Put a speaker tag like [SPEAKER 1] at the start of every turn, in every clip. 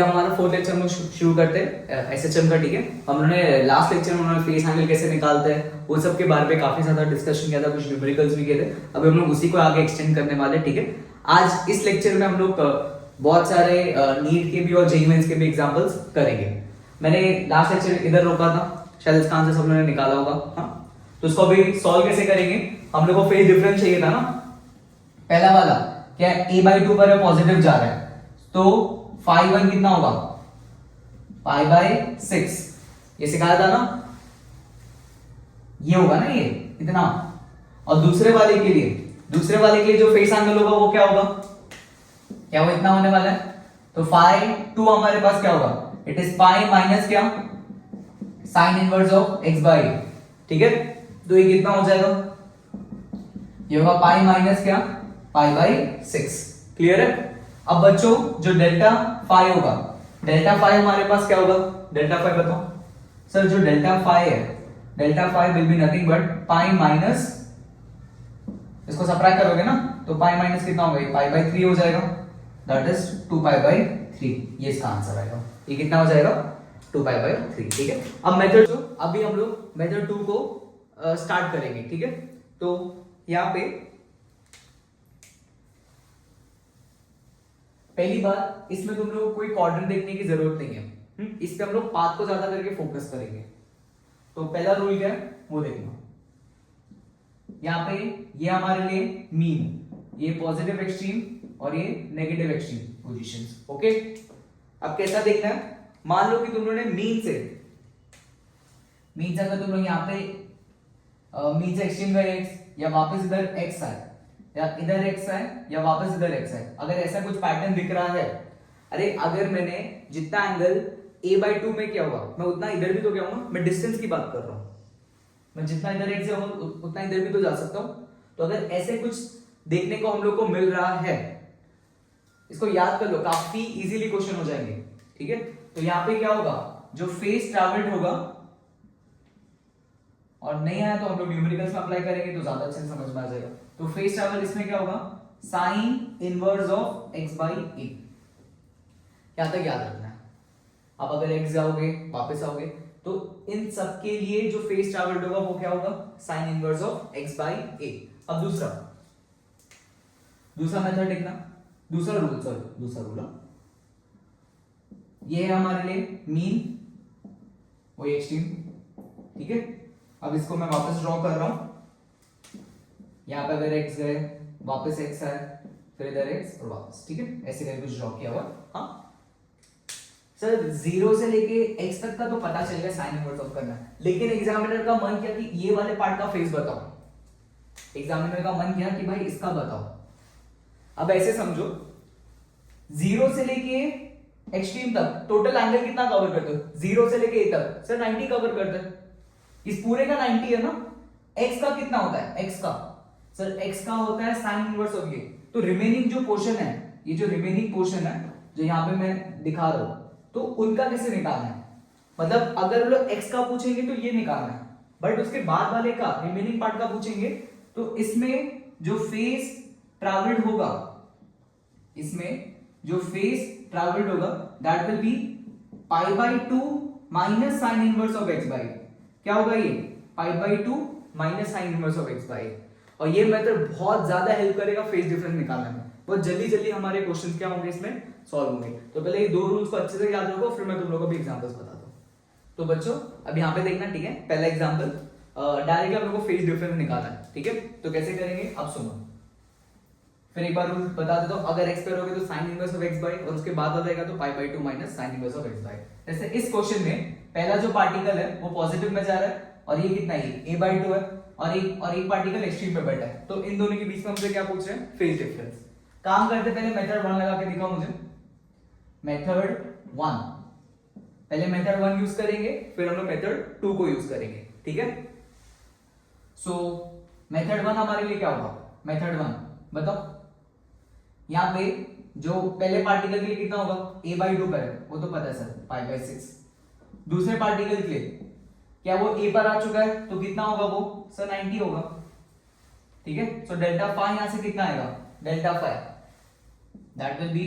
[SPEAKER 1] हमारा fourth lecture हम शुरू करते हैं एसएचएम का। ठीक है, हम लोगों ने लास्ट लेक्चर में उन्होंने फेस एंगल कैसे निकालते हैं वो सब के बारे में काफी ज्यादा डिस्कशन किया था, कुछ न्यूमेरिकल्स भी किए थे। अभी हम लोग उसी को आगे एक्सटेंड करने वाले। ठीक है, आज इस लेक्चर में हम लोग बहुत सारे नीट के भी और जेईई मेंस के भी एग्जांपल्स करेंगे। मैंने लास्ट लेक्चर इधर रोका था, शायद इसका आंसर सब लोगों ने निकाला होगा। हाँ, तो इसको अभी सॉल्व कैसे करेंगे? हम लोग को फेज डिफरेंस चाहिए था ना। पहला वाला क्या, a/2 पर पॉजिटिव जा रहा है तो फाई 1 कितना होगा, π/6। ये सिखाया था ना, ये होगा ना, ये इतना। और दूसरे वाले के लिए जो फेस एंगल होगा वो क्या होगा, क्या वो इतना होने वाला है। तो φ2 हमारे पास क्या होगा, इट इज पाई माइनस क्या, साइन इनवर्स ऑफ x/a। ठीक है, तो ये कितना हो जाएगा, ये होगा पाई माइनस क्या, π/6। क्लियर है? अब बच्चों जो डेल्टा फाई होगा, डेल्टा फाई हमारे पास क्या होगा, डेल्टा फाई बताओ सर। जो डेल्टा फाई है, delta phi will be nothing but pi minus, इसको सबट्रैक्ट करोगे ना तो पाई माइनस कितना होगा, π/3 हो जाएगा, दैट इज 2π/3। ये इसका आंसर आएगा। ये कितना हो जाएगा, 2π/3। ठीक है, अब मेथड जो अभी हम लोग मेथड 2 को स्टार्ट करेंगे। ठीक है, तो यहां पे पहली बात, इसमें तुम लोग को कोई क्वाड्रेंट देखने की जरूरत नहीं है। इस पे हम लोग पाथ को ज्यादा करके फोकस करेंगे। तो पहला रूल क्या है वो देखना। यहाँ पे ये हमारे लिए मीन, ये पॉजिटिव एक्सट्रीम और ये नेगेटिव एक्सट्रीम पोजीशंस। ओके, अब कैसा देखना है, मान लो कि तुम लोगों ने मीन से अगर तुम लोग यहाँ पे मीन से एक्सट्रीम गए x, या वापस इधर x आए, या इधर x है या वापस इधर x है, अगर ऐसा कुछ पैटर्न दिख रहा है, अरे अगर मैंने जितना एंगल a/2 में किया हुआ मैं उतना इधर भी तो क्या हूं, मैं डिस्टेंस की बात कर रहा हूं, मैं जितना इधर x है उतना इधर भी तो जा सकता हूं। तो अगर ऐसे कुछ देखने को हम लोग को मिल रहा है, इसको याद कर लो, काफी इजीली क्वेश्चन हो जाएंगे। ठीक है, तो यहां पे क्या होगा, जो फेस ट्रैवल्ड होगा, और नहीं आया तो हम लोग न्यूमेरिकल्स में अप्लाई करेंगे तो ज्यादा अच्छे से समझ में आ जाएगा। तो फेस ट्रैवल इसमें क्या होगा, साइन इनवर्स ऑफ x/a। यहां तक याद रखना है। अब अगर x जाओगे वापस आओगे तो इन सब के लिए जो फेस ट्रैवल्ड होगा वो क्या होगा, साइन इनवर्स ऑफ x/a। अब दूसरा मेथड देखना, दूसरा रूल ये है हमारे लिए मीन, वो एक्सट्रीम। ठीक है, अब इसको मैं वापस ड्रॉ कर रहा हूं। यहां पे अगर x गए, वापस x है, फिर इधर x और वापस। ठीक है, ऐसे करके कुछ ड्रॉ किया हुआ। हाँ सर, 0 से लेके x तक का तो पता चल गया साइन इनवर्स ऑफ करना है, लेकिन एग्जामिनर का मन किया कि ये वाले पार्ट का फेस बताओ। एग्जामिनर का मन किया कि भाई इसका बताओ। अब ऐसे समझो, 0 से लेके एक्सट्रीम तक टोटल एंगल कितना कवर करते हो, 0 से लेके a तक सर 90 कवर करते हैं। इस पूरे का 90 है ना। x का कितना होता है, x का सर x का होता है साइन इनवर्स ऑफ ये। तो रिमेनिंग जो पोर्शन है, ये जो रिमेनिंग पोर्शन है जो यहाँ पे मैं दिखा रहा हूं, तो उनका कैसे निकालना है, मतलब अगर लोग x का पूछेंगे तो ये निकालना है, बट उसके बाद वाले का रिमेनिंग पार्ट का पूछेंगे तो इसमें जो फेस ट्रैवल्ड होगा, that will be π/2 minus sine inverse of x/a। क्या होगा ये, π/2 minus sine inverse of x/a। और ये मेथड बहुत ज्यादा हेल्प करेगा फेस डिफरेंस निकालने में। बहुत जल्दी हमारे क्वेश्चंस क्या होंगे इसमें, सॉल्व होंगे। तो पहले ये दो रूल्स को अच्छे से याद रखो, फिर मैं तुम लोगों को भी एग्जांपल्स बताता हूं। तो बच्चों अब यहाँ पे देखना। ठीक है, पहला एग्जांपल, डायरेक्टली हम लोग को फेस डिफरेंस निकालना है। ठीक है, तो कैसे करेंगे अब सुनो, फिर एक बार रूल बता देता हूं। अगर x पे रहोगे तो साइन इनवर्स ऑफ x/a, और उसके बाद आ जाएगा तो π/2 minus sine inverse of x/a। जैसे इस क्वेश्चन में पहला जो पार्टिकल है वो पॉजिटिव में जा रहा है, और ये कितना है, a/2 है, और एक पार्टिकल एक्सट्रीम पे बैठा है। तो इन दोनों के बीच में हमसे क्या पूछ रहे हैं, फेज डिफरेंस। काम करते पहले मेथड 1 लगा के दिखाओ मुझे। मेथड 1, पहले मेथड 1 यूज करेंगे, फिर हम लोग मेथड 2 को यूज करेंगे। ठीक है, सो मेथड 1 हमारे लिए क्या होगा, मेथड 1 बताओ। यहां पे जो पहले पार्टिकल के लिए कितना होगा, a/2 पर है, वो तो पता है सर, π/6। दूसरे पार्टिकल के लिए क्या वो a पर आ चुका है तो कितना होगा वो सर, 90 होगा। ठीक है, सो डेल्टा फाई यहां से कितना आएगा, delta phi that will be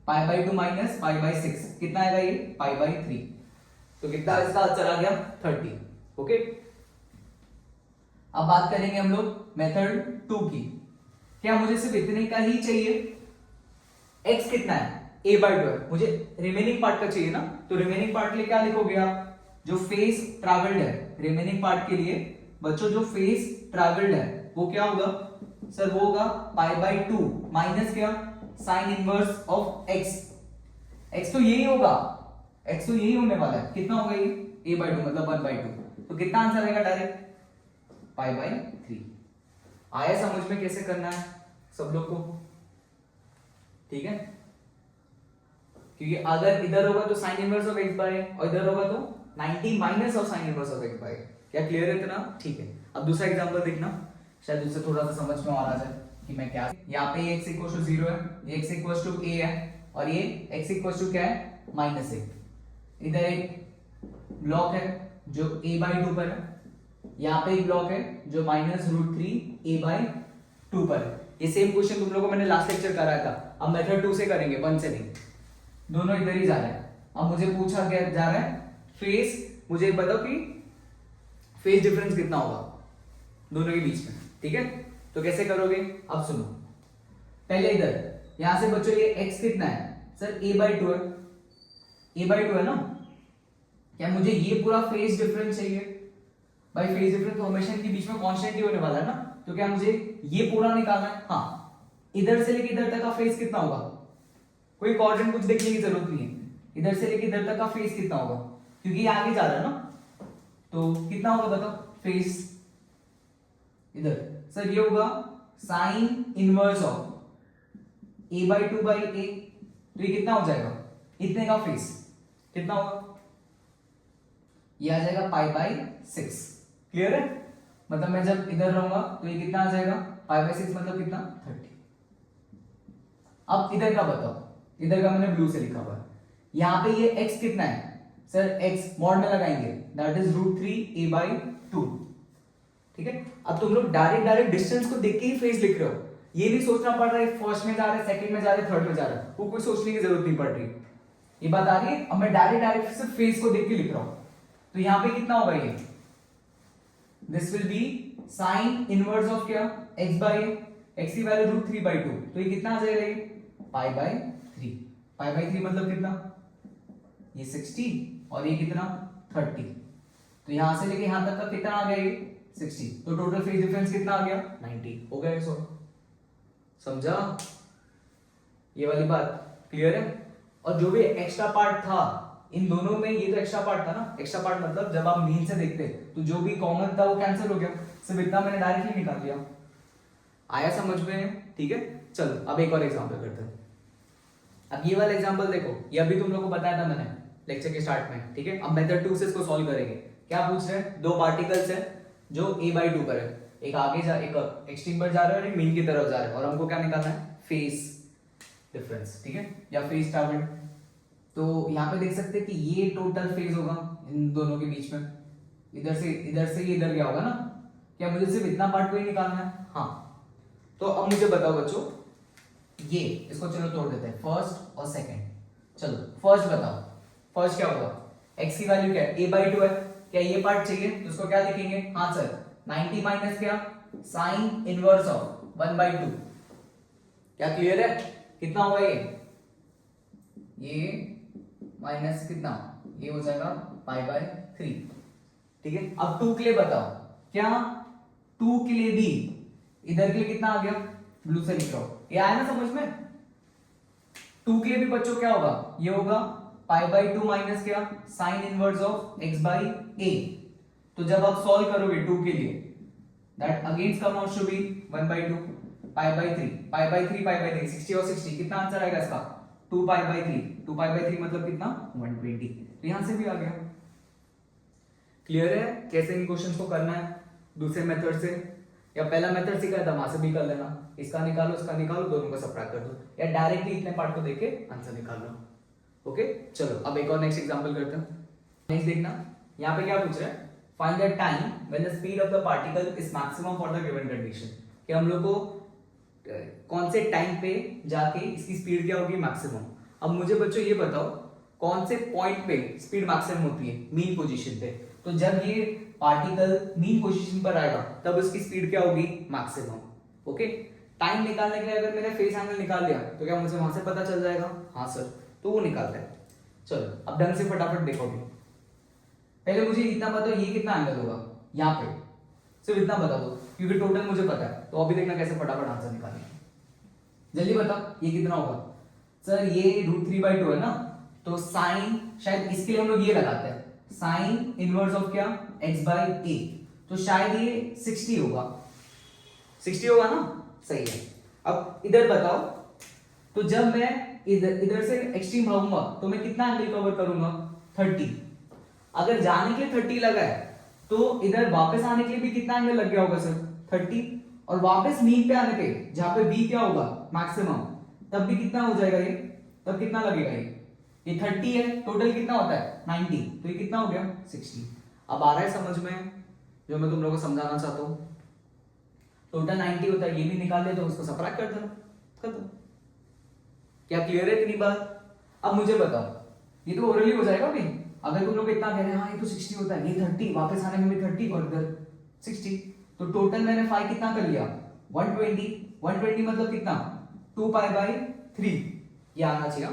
[SPEAKER 1] pi by 2 minus pi by 6 कितना आएगा ये पाई बाई 3। तो कितना इसका आंसर आ गया 30। ओके, अब बात करेंगे हम लोग मेथड 2 की। क्या मुझे सिर्फ इतने का ही चाहिए? x कितना है a बाई 2 है, मुझे रिमेनिंग पार्ट का चाहिए ना, तो रिमेनिंग पार्ट के लिए क्या लिखोगे आप? जो फेज ट्रैवल्ड है रिमेनिंग पार्ट के लिए बच्चों, जो फेज ट्रैवल्ड है वो क्या होगा सर? वो होगा पाई बाई 2 माइनस क्या sine inverse of x। x तो यही होगा, x तो यही होने वाला है। कितना होगा ये a बाई 2 मतलब 1 बाई 2। तो कितना आंसर आएगा डायरेक्ट पाई बाई 3। आया समझ में कैसे करना है सब लोग को? ठीक है, क्योंकि अगर इधर होगा तो sign inverse of x by और इधर होगा तो 90 minus of sine inverse of x by. क्या क्लियर है इतना? ठीक है, अब दूसरा एग्जांपल देखना, शायद उससे थोड़ा सा समझ में आ जाए कि मैं क्या। यहाँ पे x इक्वल टू 0 है, ये x इक्वल टू a है और ये x इक्वल टू क्या है माइनस a। इधर एक ब्लॉक है जो a बाई 2 पर है, यहाँ पे एक ब्लॉक है जो माइनस रूट 3 a बाई 2 पर है। ये सेम क्वेश्चन तुम लोगों को मैंने लास्ट लेक्चर कराया था। अब मेथड 2 से करेंगे, 1 से नहीं, दोनों इधर ही जा रहे हैं। अब मुझे पूछा क्या जा रहा है फेस, मुझे बताओ कि फेस डिफरेंस कितना होगा दोनों के बीच में। ठीक है, तो कैसे करोगे? अब सुनो, पहले इधर यहां से बच्चों ये x कितना है सर? a बाई 2 है, a बाई 2 है ना। क्या मुझे ये पूरा फेस डिफरेंस चाहिए? भाई फेस डिफरेंस तो हमेशा इनके बीच में कांस्टेंट ही होने वाला है ना, तो क्या मुझे ये पूरा निकालना है? हाँ, इधर से लेके इधर तक का फेस कितना होगा? कोई कोऑर्डिनेट कुछ देखने की जरूरत नहीं है, इधर से लेके इधर तक का फेस कितना होगा, क्योंकि ये आगे जा रहा है ना। तो कितना होगा बताओ फेस? इधर सर ये होगा sign inverse of a by 2 by a। तो ये कितना हो जाएगा? इतने का फेस कितना होगा? ये आ जाएगा पाई बाई 6। क्लियर है? मतलब मैं जब इधर रहूंगा तो ये कितना आ जाएगा पाई बाई 6 मतलब कितना 30। अब इधर का बताओ, इधर का मैंने ब्लू से लिखा हुआ है। यहाँ पे ये x कितना है सर? x मॉड में लगाएंगे, that is root 3 a by 2। ठीक है, अब तुम लोग डायरेक्ट डिस्टेंस को देख के ही फेस लिख रहे हो, ये नहीं सोचना पड़ रहा है फर्स्ट में जा रहा है, सेकंड में जा रहा है, थर्ड में जा रहा है, वो कोई सोचने की जरूरत नहीं पड़ रही। ये बात आ रही है? अब मैं डायरेक्ट सिर्फ फेस को देख के लिख रहा हूं, तो यहाँ पे कितना होगा ये? This will be sign inverse of क्या x बाई x की वैल्यू रूट 3 बाई 2। तो ये कितना आ जाएगा? ये पाई बाई 3। पाई बाई 3 मतलब कितना? ये 60 और ये कितना 30। तो यहां से लेके यहां तक का कितना आ गया? ये 60। तो टोटल फेज डिफरेंस कितना आ गया? 90 हो गया। इसको समझा ये वाली बात? क्लियर है? और जो भी एक्स्ट्रा पार्ट था इन दोनों में, ये तो एक्स्ट्रा पार्ट था ना। एक्स्ट्रा पार्ट मतलब जब आप मीन से देखते तो जो भी कॉमन था वो कैंसिल हो गया, सिर्फ इतना मैंने डायरेक्टली निकाल दिया। आया समझ में? ठीक है, चलो अब एक और एग्जांपल करते हैं। अब ये वाला एग्जांपल देखो, ये अभी तुम लोगों को बताया था मैंने लेक्चर के स्टार्ट में। ठीक है, अब मेथड 2 से इसको सॉल्व करेंगे। क्या पूछ रहे हैं? दो पार्टिकल्स है जो a बाई 2 पर है, एक आगे जा, एक एक्सट्रीम पर जा रहा है और एक मीन की तरफ जा रहा है, और हमको क्या निकालना है? Phase difference. ठीक है, या फेस ट्रैवल्ड। तो यहाँ पे देख सकते हैं कि ये टोटल फेज होगा इन दोनों के बीच में, इधर से ये इधर गया होगा ना। क्या मुझे सिर्फ इतना पार्ट को ही निकालना है? हाँ, तो अब मुझे बताओ बच्चों, ये इसको चलो तोड़ देते हैं, फर्स्ट और सेकंड। चलो फर्स्ट बताओ, फर्स्ट क्या होगा? x की वैल्यू क्या है? a बाई 2 है। क्या ये पार्ट चाहिए तो उसको क्या लिखेंगे? हाँ सर, 90 माइनस क्या साइन इनवर्स ऑफ 1 बाई 2। क्या क्लियर है? कितना होगा ये माइनस कितना, ये हो जाएगा पाई बाई 3। ठीक है, अब 2 के लिए बताओ, क्या 2 के लिए भी इधर के लिए कितना आ गया? ब्लू से लिख रहा हूं, ये आया ना समझ में? 2 के लिए भी बच्चों क्या होगा? ये होगा पाई बाई 2 माइनस क्या sine inverse of x by a। तो जब आप सॉल्व करोगे 2 के लिए, that again come out to be 1 by 2 pi by 3 pi by 3 pi by 3 60 और 60 कितना आंसर आएगा इसका? 2 पाई बाई 3। 2 पाई बाई 3 मतलब कितना? 120। तो यहां से भी आ गया। क्लियर है कैसे इन क्वेश्चंस को करना है? दूसरे मेथड से या पहला मेथड सिखाया था वहां से भी कर लेना, इसका निकालो इसका निकालो, दोनों को सबट्रैक्ट कर दो, या डायरेक्टली इतने पार्ट को देख के आंसर निकाल लो। ओके, चलो अब एक और नेक्स्ट एग्जांपल करते हैं। नेक्स्ट देखना, यहाँ पे क्या पूछ रहा है? Find the time when the speed of the particle is maximum for the given condition. कि हम लोग को कौन से टाइम पे जाके इसकी स्पीड क्या होगी? मैक्सिमम। अब मुझे बच्चों ये बताओ कौन से पॉइंट पे स्पीड मैक्सिमम होती है, मीन पोजीशन पे। तो जब ये पार्टिकल मीन पोजीशन पर आएगा तब उसकी स्पीड क्या होगी, मैक्सिमम। ओके, टाइम निकालने के लिए अगर मैंने फेस एंगल निकाल लिया तो क्या मुझे वहां से पता चल जाएगा? हाँ सर, तो वो निकालता है। चलो अब ढंग से फटाफट देखो भी। पहले मुझे इतना बताओ ये कितना एंगल होगा यहाँ पे, सिर्फ इतना बता दो क्योंकि टोटल मुझे पता है। तो अभी देखना कैसे फटाफट आंसर निकालेंगे, जल्दी बताओ ये कितना होगा। सर ये √3/2 है ना, तो साइन शायद इसके लिए हम लोग ये लगाते हैं, साइन इनवर्स ऑफ क्या, x/a, तो शायद ये 60 होगा, 60 होगा ना, सही है। अब इधर बताओ, तो जब मैं इधर से एक्सट्रीम भागूंगा तो मैं कितना एंगल कवर करूंगा, 30। अगर जाने के लिए 30 लगा है तो इधर वापस आने के लिए भी कितना एंगल लग गया होगा सर, 30। और वापस मीन पे आने पे जहां पे v क्या होगा, मैक्सिमम, तब भी कितना हो जाएगा ये, तब कितना लगेगा ये 30 है, टोटल कितना होता है 90, तो ये कितना हो गया 60। अब आ रहा है समझ में जो मैं तुम लोगों को समझाना चाहता हूं। टोटल 90 होता है, ये भी निकाल ले तो उसको सबट्रैक्ट कर देना, खत्म। क्या क्लियर है इतनी बात? अब मुझे बताओ, ये तो ओरली हो जाएगा भाई। अगर तुम लोग इतना कह रहे हैं हाँ ये तो 60 होता है, ये 30, वापस आने में भी 30 और इधर 60, तो टोटल मैंने 5 कितना कर लिया, 120। 120 मतलब कितना, 2π/3, ये आना चाहिए।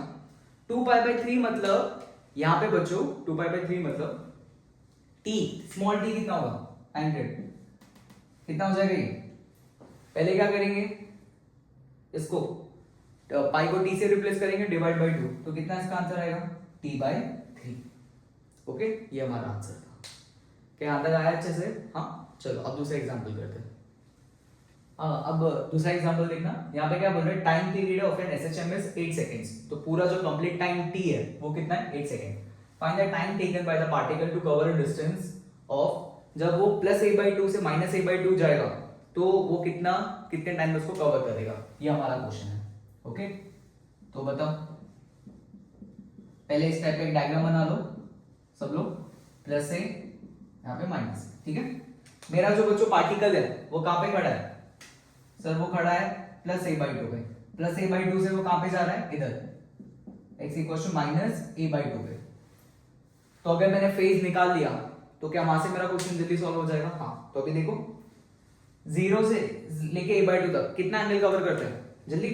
[SPEAKER 1] 2π/3 मतलब यहाँ पे बच्चों 2π/3 मतलब t, स्मॉल t कितना होगा, 100, कितना हो जाएगा ये। पहले क्या करेंगे, इसको पाई को t से रिप्लेस करेंगे, डिवाइड बाय 2, तो कितना इसका आंसर आएगा, t/3। ओके, ये हमारा आंसर था। क्या यहां तक आया अच्छे से? हाँ, चलो अब दूसरा एग्जांपल करते हैं। अब दूसरा एग्जांपल देखना, यहाँ पे क्या बोल रहे हैं, time period of an SHM is 8 seconds. तो पूरा जो कंप्लीट टाइम t है वो कितना है, 8 second. Find the time taken by the particle to cover a distance of, जब वो +a/2 से -a/2 जाएगा तो वो कितने टाइम में उसको कवर करेगा, ये हमारा क्वेश्चन है। ओके, तो बताओ, पहले इस टाइप का एक डायग्राम बना लो सब लोग, +a यहाँ पे माइनस, ठीक है। मेरा जो बच्चों पार्टिकल है वो कहां पे खड़ा है सर, वो खड़ा है +a/2 पे। +a/2 से वो कहां पे जा रहा है, इधर, x = -a/2 पे। तो अगर मैंने फेज निकाल लिया तो क्या वहां से मेरा क्वेश्चन जल्दी सॉल्व हो जाएगा? हाँ, तो अभी देखो 0 से लेके a/2 तक कितना एंगल कवर करते हैं, जल्दी,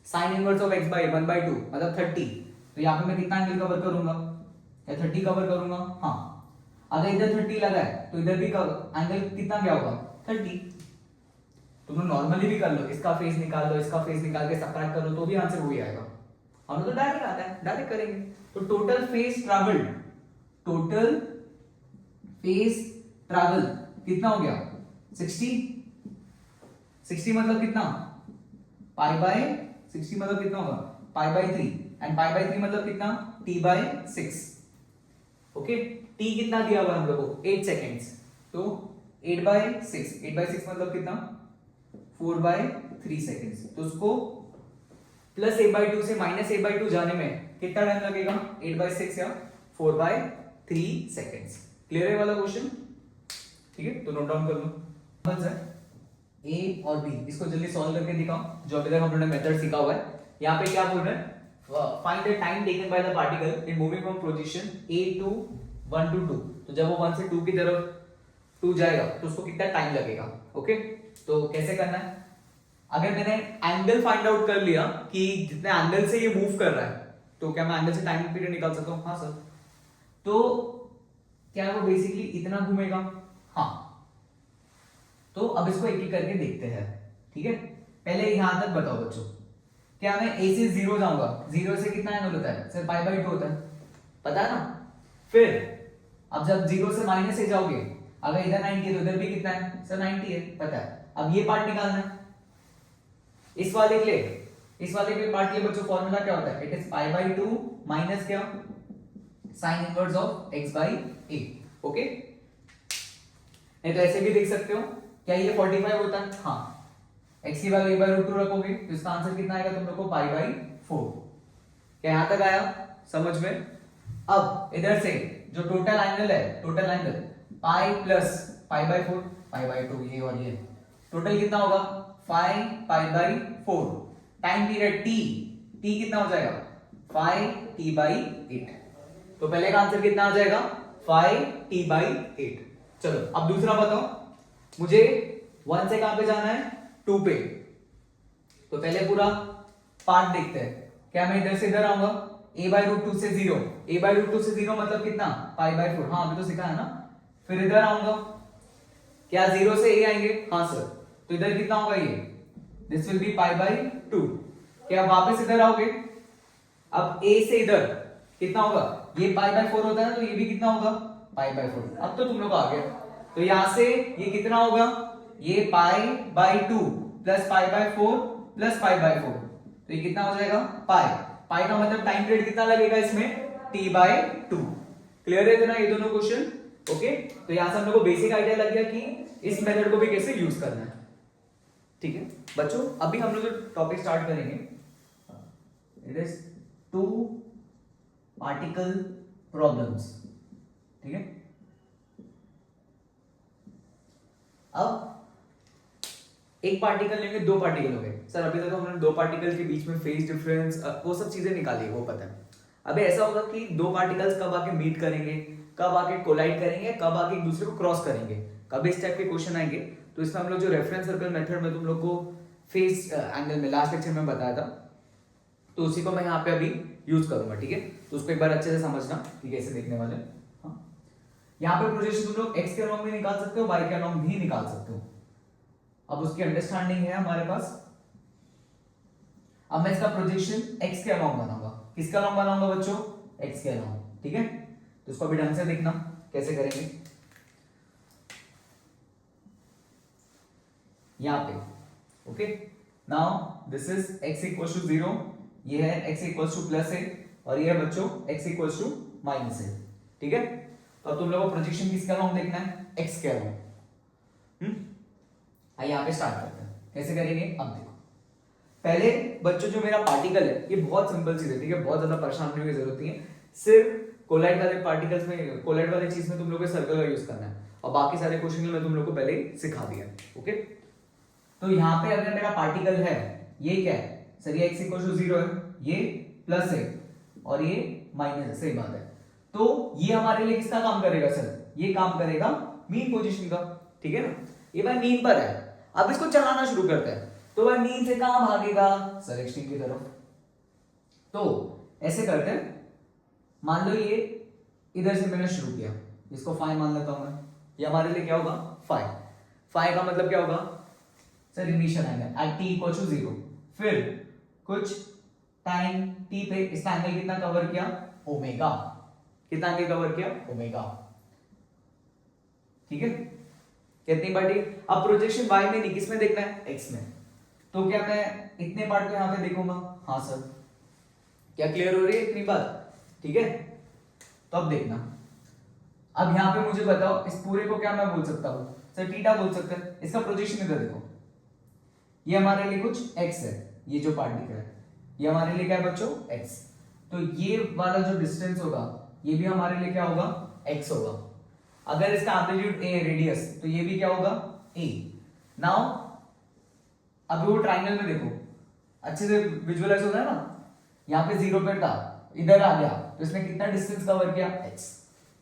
[SPEAKER 1] साइन इनवर्स ऑफ x/1/2 मतलब 30। तो यहाँ पे मैं कितना एंगल कवर करूंगा, या 30 कवर करूंगा। हाँ, अगर इधर 30 लगा है तो इधर भी एंगल कितना क्या होगा, 30। तुम लोग नॉर्मली भी कर लो, इसका फेस निकाल लो, इसका फेस निकाल के सबट्रैक्ट कर लो तो भी आंसर वही आएगा। हम तो डायरेक्ट आता है, डायरेक्ट करेंगे। तो टोटल फेस ट्रैवल कितना हो गया, 60 मतलब कितना, π/60 मतलब कितना होगा, π/3, एंड π/3 मतलब कितना, t/6। ओके, t कितना दिया हुआ हम लोगों को, 8 सेकेंड्स, तो 8/6 मतलब कितना, 4/3 सेकेंड्स। तो उसको +a/2 से -a/2 जाने में कितना टाइम लगेगा, 8/6 या 4/3 सेकेंड्स। क्लियर है वाला क्वेश्चन? ठीक है, तो नोट डाउन कर लो। A और B, इसको जल्दी सॉल्व करके दिखाओ जो अभी तक हम लोगों ने मेथड सीखा हुआ है। यहाँ पे क्या बोल रहे हैं, find the time taken by the particle in moving from position A to 1 to 2। तो जब वो 1 से 2 की तरफ 2 जाएगा तो उसको कितना टाइम लगेगा। ओके, तो कैसे करना है, अगर मैंने एंगल फाइंड आउट कर लिया कि जितने एंगल से ये मूव कर रहा है तो क्या मैं एंगल से टाइम पीरियड निकाल सकता हूँ? हाँ सर। तो क्या वो बेसिकली इतना घूमेगा? हाँ। तो अब इसको एक एक करके देखते हैं, ठीक है। पहले यहां तक बताओ बच्चों, क्या मैं A से 0 जाऊंगा, 0 से कितना एंगल होता है सर, π/2 होता है, पता है ना। फिर अब जब 0 से -a जाओगे, अगर इधर 90 है तो इधर भी कितना है सर, 90 है, पता है। अब ये पार्ट निकालना है इस वाले के लिए पार्ट के लिए बच्चों फॉर्मूला क्या होता है, इट इज π/2 माइनस क्या, sine inverse of x/a। Okay, नहीं तो ऐसे भी देख सकते हो, क्या ये 45 होता है? हाँ, x की वैल्यू a/√2 रखोगे तो इसका आंसर कितना आएगा तुम लोग को, π/4। क्या यहां तक आया समझ में? अब इधर से जो टोटल एंगल है, टोटल एंगल पाई प्लस π/4, π/2 ये और ये, टोटल कितना होगा 5π/4। टाइम पीरियड t कितना हो जाएगा 5t/8। तो पहले का आंसर कितना आ जाएगा 5t/8। चलो अब दूसरा बताओ, मुझे 1 से कहां पे जाना है 2 पे। तो पहले पूरा पार्ट देखते हैं। क्या मैं इधर से इधर आऊंगा a/√2 से 0, a/√2 से 0 मतलब कितना π/4। हाँ अभी तो सीखा है ना। फिर इधर आऊंगा, क्या 0 से a आएंगे, हाँ सर। तो इधर कितना होगा ये, दिस विल बी π/2। क्या वापस इधर आओगे, अब a से इधर कितना होगा, ये π/4 होता है तो ये भी कितना होगा π/4। अब तो तुम लोग आ गए। तो यहां से ये कितना होगा, ये π/2 प्लस π/4 प्लस π/4। तो ये कितना हो जाएगा पाई का मतलब टाइम पीरियड कितना लगेगा इसमें t/2। क्लियर है ना ये दोनों क्वेश्चन। ओके, तो यहां से हम लोग को बेसिक आइडिया लग गया कि इस मेथड को भी कैसे यूज करना है। ठीक है बच्चों, अभी हम लोग जो टॉपिक स्टार्ट करेंगे इट इज 2 पार्टिकल प्रॉब्लम्स। ठीक है, अब एक पार्टिकल लेंगे, 2 पार्टिकल हो गए। सर अभी तक तो हमने 2 पार्टिकल के बीच में फेज डिफरेंस वो सब चीजें निकाली, वो पता है। अबे ऐसा होगा कि 2 पार्टिकल्स कब आके मीट करेंगे, कब आके कोलाइड करेंगे, कब आके एक दूसरे को क्रॉस करेंगे, कब इस टाइप के क्वेश्चन आएंगे। तो इसमें हम लोग जो रेफरेंस सर्कल मेथड में तुम लोग को फेज एंगल में लास्ट लेक्चर में बताया था, तो उसी को मैं यहाँ पे अभी यूज करूंगा। ठीक है, तो उसको एक बार अच्छे से समझना कि कैसे देखने वाले। हाँ, यहाँ पे प्रोजेक्शन तुम लोग एक्स के अलॉन्ग भी निकाल सकते हो, वाई के अलॉन्ग भी निकाल सकते हो। अब उसकी अंडरस्टैंडिंग है हमारे पास। अब मैं इसका प्रोजेक्शन x के अलॉन्ग बनाऊंगा। किसके अलॉन्ग बनाऊंगा बच्चों, x के अलॉन्ग। ठीक है, तो इसको अभी ढंग से देखना कैसे करेंगे। यहां पे okay, now this is x equals to 0, ये है x equals to plus a और ये है बच्चों x equals to minus a। ठीक है, तो अब तुम लोगों को प्रोजेक्शन किसके अलॉन्ग देखना है, x के अलॉन्ग। आइए यहाँ पे स्टार्ट करते हैं, कैसे करेंगे अब देखो। पहले बच्चों जो मेरा पार्टिकल है ये बहुत सिंपल चीज है। ठीक है, बहुत ज्यादा परेशान होने की जरूरत नहीं है। सिर्फ कोलाइड वाले पार्टिकल्स में, कोलाइड वाले चीज में तुम लोग को सर्कल का यूज करना है और बाकी सारे क्वेश्चन मैं तुम लोग को पहले ही सिखा दिया। ओके, तो यहाँ पे अगर मेरा पार्टिकल है, ये क्या है सर, ये x इक्वल टू 0 है, ये प्लस है और ये माइनस है, सही बात है। तो ये हमारे लिए किसका काम करेगा सर, ये काम करेगा मीन पोजीशन का। ठीक है ना, ये भाई मीन पर है। अब इसको चलाना शुरू करते हैं, तो वह मीन से कहां भागेगा सर, एक्सट्रीम की तरफ। तो ऐसे करते हैं, मान लो ये इधर से मैंने शुरू किया, इसको फाइ मान लेता हूं मैं। ये हमारे लिए क्या होगा फाइ। फाइ का मतलब क्या होगा sir, initial angle at t equal to 0। फिर कुछ टाइम t पे इसका एंगल कितना कवर किया, ओमेगा। कितना एंगल कवर किया, ओमेगा। ठीक है, कितनी बार। अब प्रोजेक्शन y में नहीं, किस में देखना है, x में। तो क्या मैं इतने पार्ट को यहां पे देखूंगा, हाँ सर। क्या क्लियर हो रही है इतनी बात, ठीक है। तो अब देखना, अब यहां पे मुझे बताओ इस पूरे को क्या मैं बोल सकता हूं सर, थीटा बोल सकते हैं। इसका प्रोजेक्शन इधर देखो, ये हमारे लिए कुछ x है, ये जो पार्ट दिख रहा है ये हमारे लिए क्या है बच्चों, x। तो ये वाला जो डिस्टेंस होगा ये भी हमारे लिए क्या होगा, x होगा। अगर इसका एम्पलीट्यूड a है, रेडियस, तो ये भी क्या होगा a। नाउ अभी वो ट्राइंगल में देखो अच्छे से विजुअलाइज होता है ना, यहाँ पे 0 पे था, इधर आ गया तो इसने कितना डिस्टेंस कवर किया, x।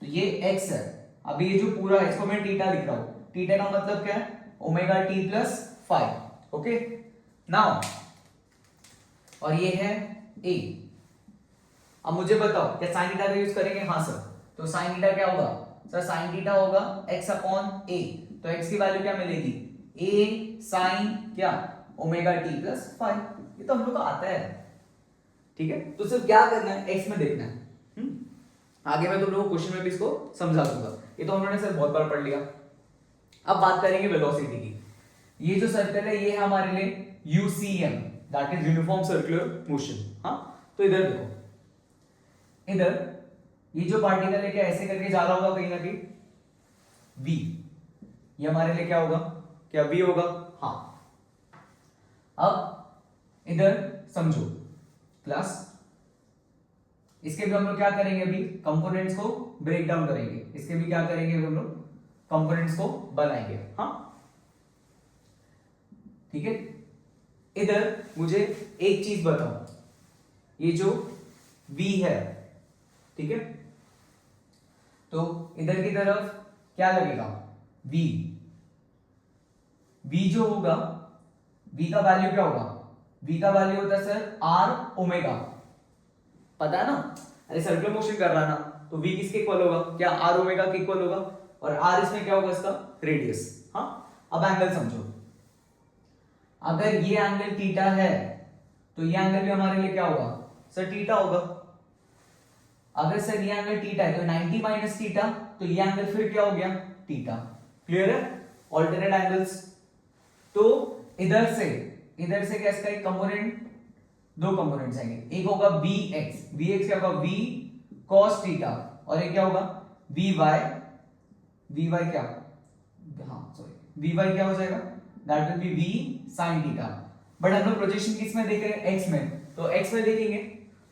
[SPEAKER 1] तो ये x है। अभी ये जो पूरा है इसको मैं थीटा लिख रहा हूं। थीटा का मतलब क्या है, omega t plus phi. Okay, now और ये है a। अब मुझे बताओ क्या साइन थीटा का यूज करेंगे, हाँ सर। तो साइन थीटा क्या होगा सर, साइन थीटा होगा x अपॉन a। तो x की वैल्यू क्या मिलेगी, a साइन क्या, ओमेगा t प्लस फाइ। ये तो हम लोग को आता है, ठीक है। तो सिर्फ क्या करना है, x में देखना है। आगे मैं तुम लोगों को क्वेश्चन में भी इसको समझा दूंगा। ये तो हमने सर बहुत बार पढ़ लिया। अब बात करेंगे वेलोसिटी की। ये जो सर्कल है ये है हमारे लिए UCM, that is uniform circular motion. हाँ, तो इधर देखो, इधर ये जो पार्टिकल है क्या ऐसे करके जा रहा होगा कहीं ना कहीं, v। ये हमारे लिए क्या होगा, क्या v होगा, हाँ। अब इधर समझो क्लास, इसके भी हम लोग क्या करेंगे, अभी कंपोनेंट्स को ब्रेक डाउन करेंगे। इसके भी क्या करेंगे हम लोग, कंपोनेंट्स को बनाएंगे। हाँ, ठीक है। इधर मुझे एक चीज बताओ, ये जो v है, ठीक है। तो इधर की तरफ क्या लगेगा, v। v जो होगा, v का वैल्यू क्या होगा, v का वैल्यू होता है सर r ओमेगा, पता है ना। अरे सर्कुलर मोशन कर रहा ना, तो v किसके इक्वल होगा, क्या r ओमेगा के इक्वल होगा, और r इसमें क्या होगा, इसका रेडियस। हाँ, अब एंगल समझो, अगर ये एंगल थीटा है तो ये एंगल भी हमारे लिए क्या होगा सर, थीटा होगा। अगर सर ये एंगल थीटा है तो 90 माइनस थीटा, तो ये एंगल फिर क्या हो गया, थीटा। क्लियर है, ऑल्टरनेट एंगल्स। तो इधर से क्या इसका एक कंपोनेंट, दो कंपोनेंट्स आएंगे, एक होगा vx क्या होगा v cos थीटा, और एक क्या होगा vy क्या, हाँ सॉरी vy क्या हो जाएगा, that will B v sin theta. But हम लोग प्रोजेक्शन किस में देख रहे हैं, x में, तो x में देखेंगे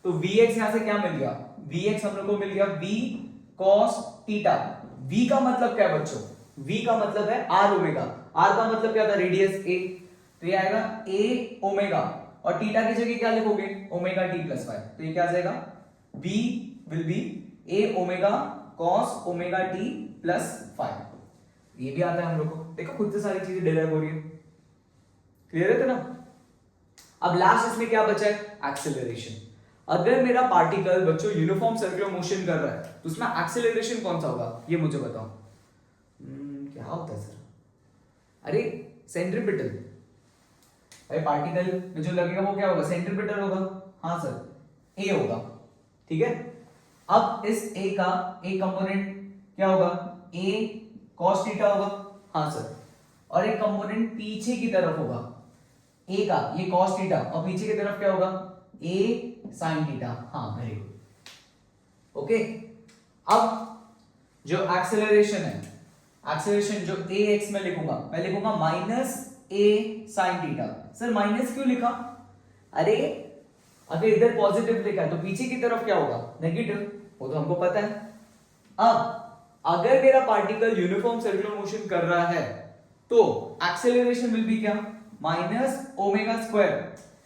[SPEAKER 1] तो vx यहां से क्या मिल गया, vx हम लोग को मिल गया v cos थीटा। v का मतलब क्या है बच्चों, v का मतलब है r ओमेगा, r का मतलब क्या था, रेडियस a, तो ये आएगा a ओमेगा, और थीटा की जगह क्या लिखोगे, ओमेगा t प्लस 5, तो ये क्या आ जाएगा, v will be a omega cos omega t plus 5। ये भी आता है हम लोग को, देखो खुद से सारी चीजें डिराइव हो रही है। क्लियर है ना। अब लास्ट इसमें क्या बचा है, एक्सेलरेशन। अगर मेरा पार्टिकल बच्चों यूनिफॉर्म सर्कुलर मोशन कर रहा है तो उसमें एक्सेलरेशन कौन सा होगा, ये मुझे बताओ। क्या होता है सर, अरे सेंट्रीपिटल। अरे पार्टिकल में जो लगेगा वो क्या होगा, सेंट्रीपिटल होगा। हाँ सर, ए होगा, ठीक है। अब इस ए का एक कंपोनेंट क्या होगा, ए cos थीटा होगा, हाँ सर, और एक कंपोनेंट पीछे की तरफ होगा, ए का ये cos थीटा, और पीछे की तरफ क्या होगा, a sin थीटा। हाँ वेरी गुड, ओके। अब जो एक्सेलरेशन है, एक्सेलरेशन जो ax में लिखूंगा, मैं लिखूंगा minus a sin theta. Sir minus क्यों लिखा, अरे अगर इधर पॉजिटिव लिखा है तो पीछे की तरफ क्या होगा, नेगेटिव, वो तो हमको पता है। अब अगर मेरा पार्टिकल यूनिफॉर्म सर्कुलर मोशन कर रहा है तो एक्सेलरेशन विल बी क्या, माइनस ओमेगा स्क्वायर,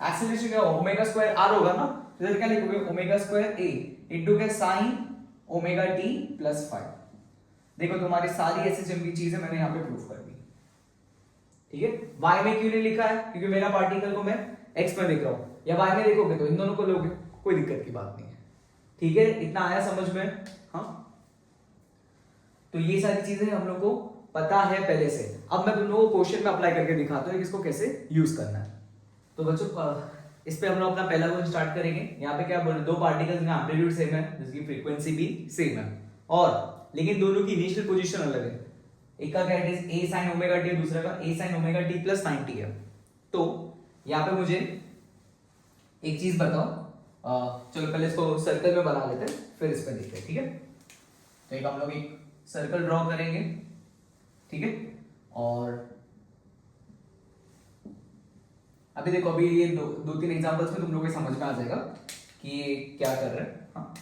[SPEAKER 1] एक्सेलरेशन क्या होगा, ओमेगा स्क्वायर आर होगा ना, तो इधर क्या लिखोगे, ओमेगा स्क्वायर ए इनटू क्या, साइन ओमेगा टी प्लस 5। देखो तुम्हारी सारी ऐसी जितनी चीजें मैंने यहां पे प्रूफ कर दी, ठीक है। y में क्यों नहीं लिखा है, क्योंकि मेरा पार्टिकल को मैं x में लिख रहा हूं, या y में लिखोगे तो इन दोनों को लोगे, कोई दिक्कत की बात नहीं है, ठीक है। इतना आया समझ में, हाँ। तो ये सारी चीजें हम लोग को पता है पहले से। अब मैं तुम लोगों को क्वेश्चन में अप्लाई करके दिखाता हूँ इसको कैसे यूज करना है। तो बच्चों इस पे हम लोग अपना पहला क्वेश्चन स्टार्ट करेंगे। यहाँ पे क्या बोल रहे, दो पार्टिकल्स में एम्पलीट्यूड सेम है, जिसकी फ्रीक्वेंसी भी सेम है, और लेकिन दोनों की इनिशियल पोजीशन अलग है। एक का क्या है a sin ओमेगा t, दूसरा का a sin omega t plus 90 है। तो यहाँ पे मुझे एक चीज बताओ, चलो पहले इसको सर्कल में बना लेते हैं, फिर इस पे देखते हैं, ठीक है। तो एक हम लोग एक सर्कल ड्रॉ करेंगे, ठीक है। और अभी देखो, अभी ये दो तीन एग्जांपल्स में तुम लोगों को समझ में आ जाएगा कि ये क्या कर रहे हैं। हाँ,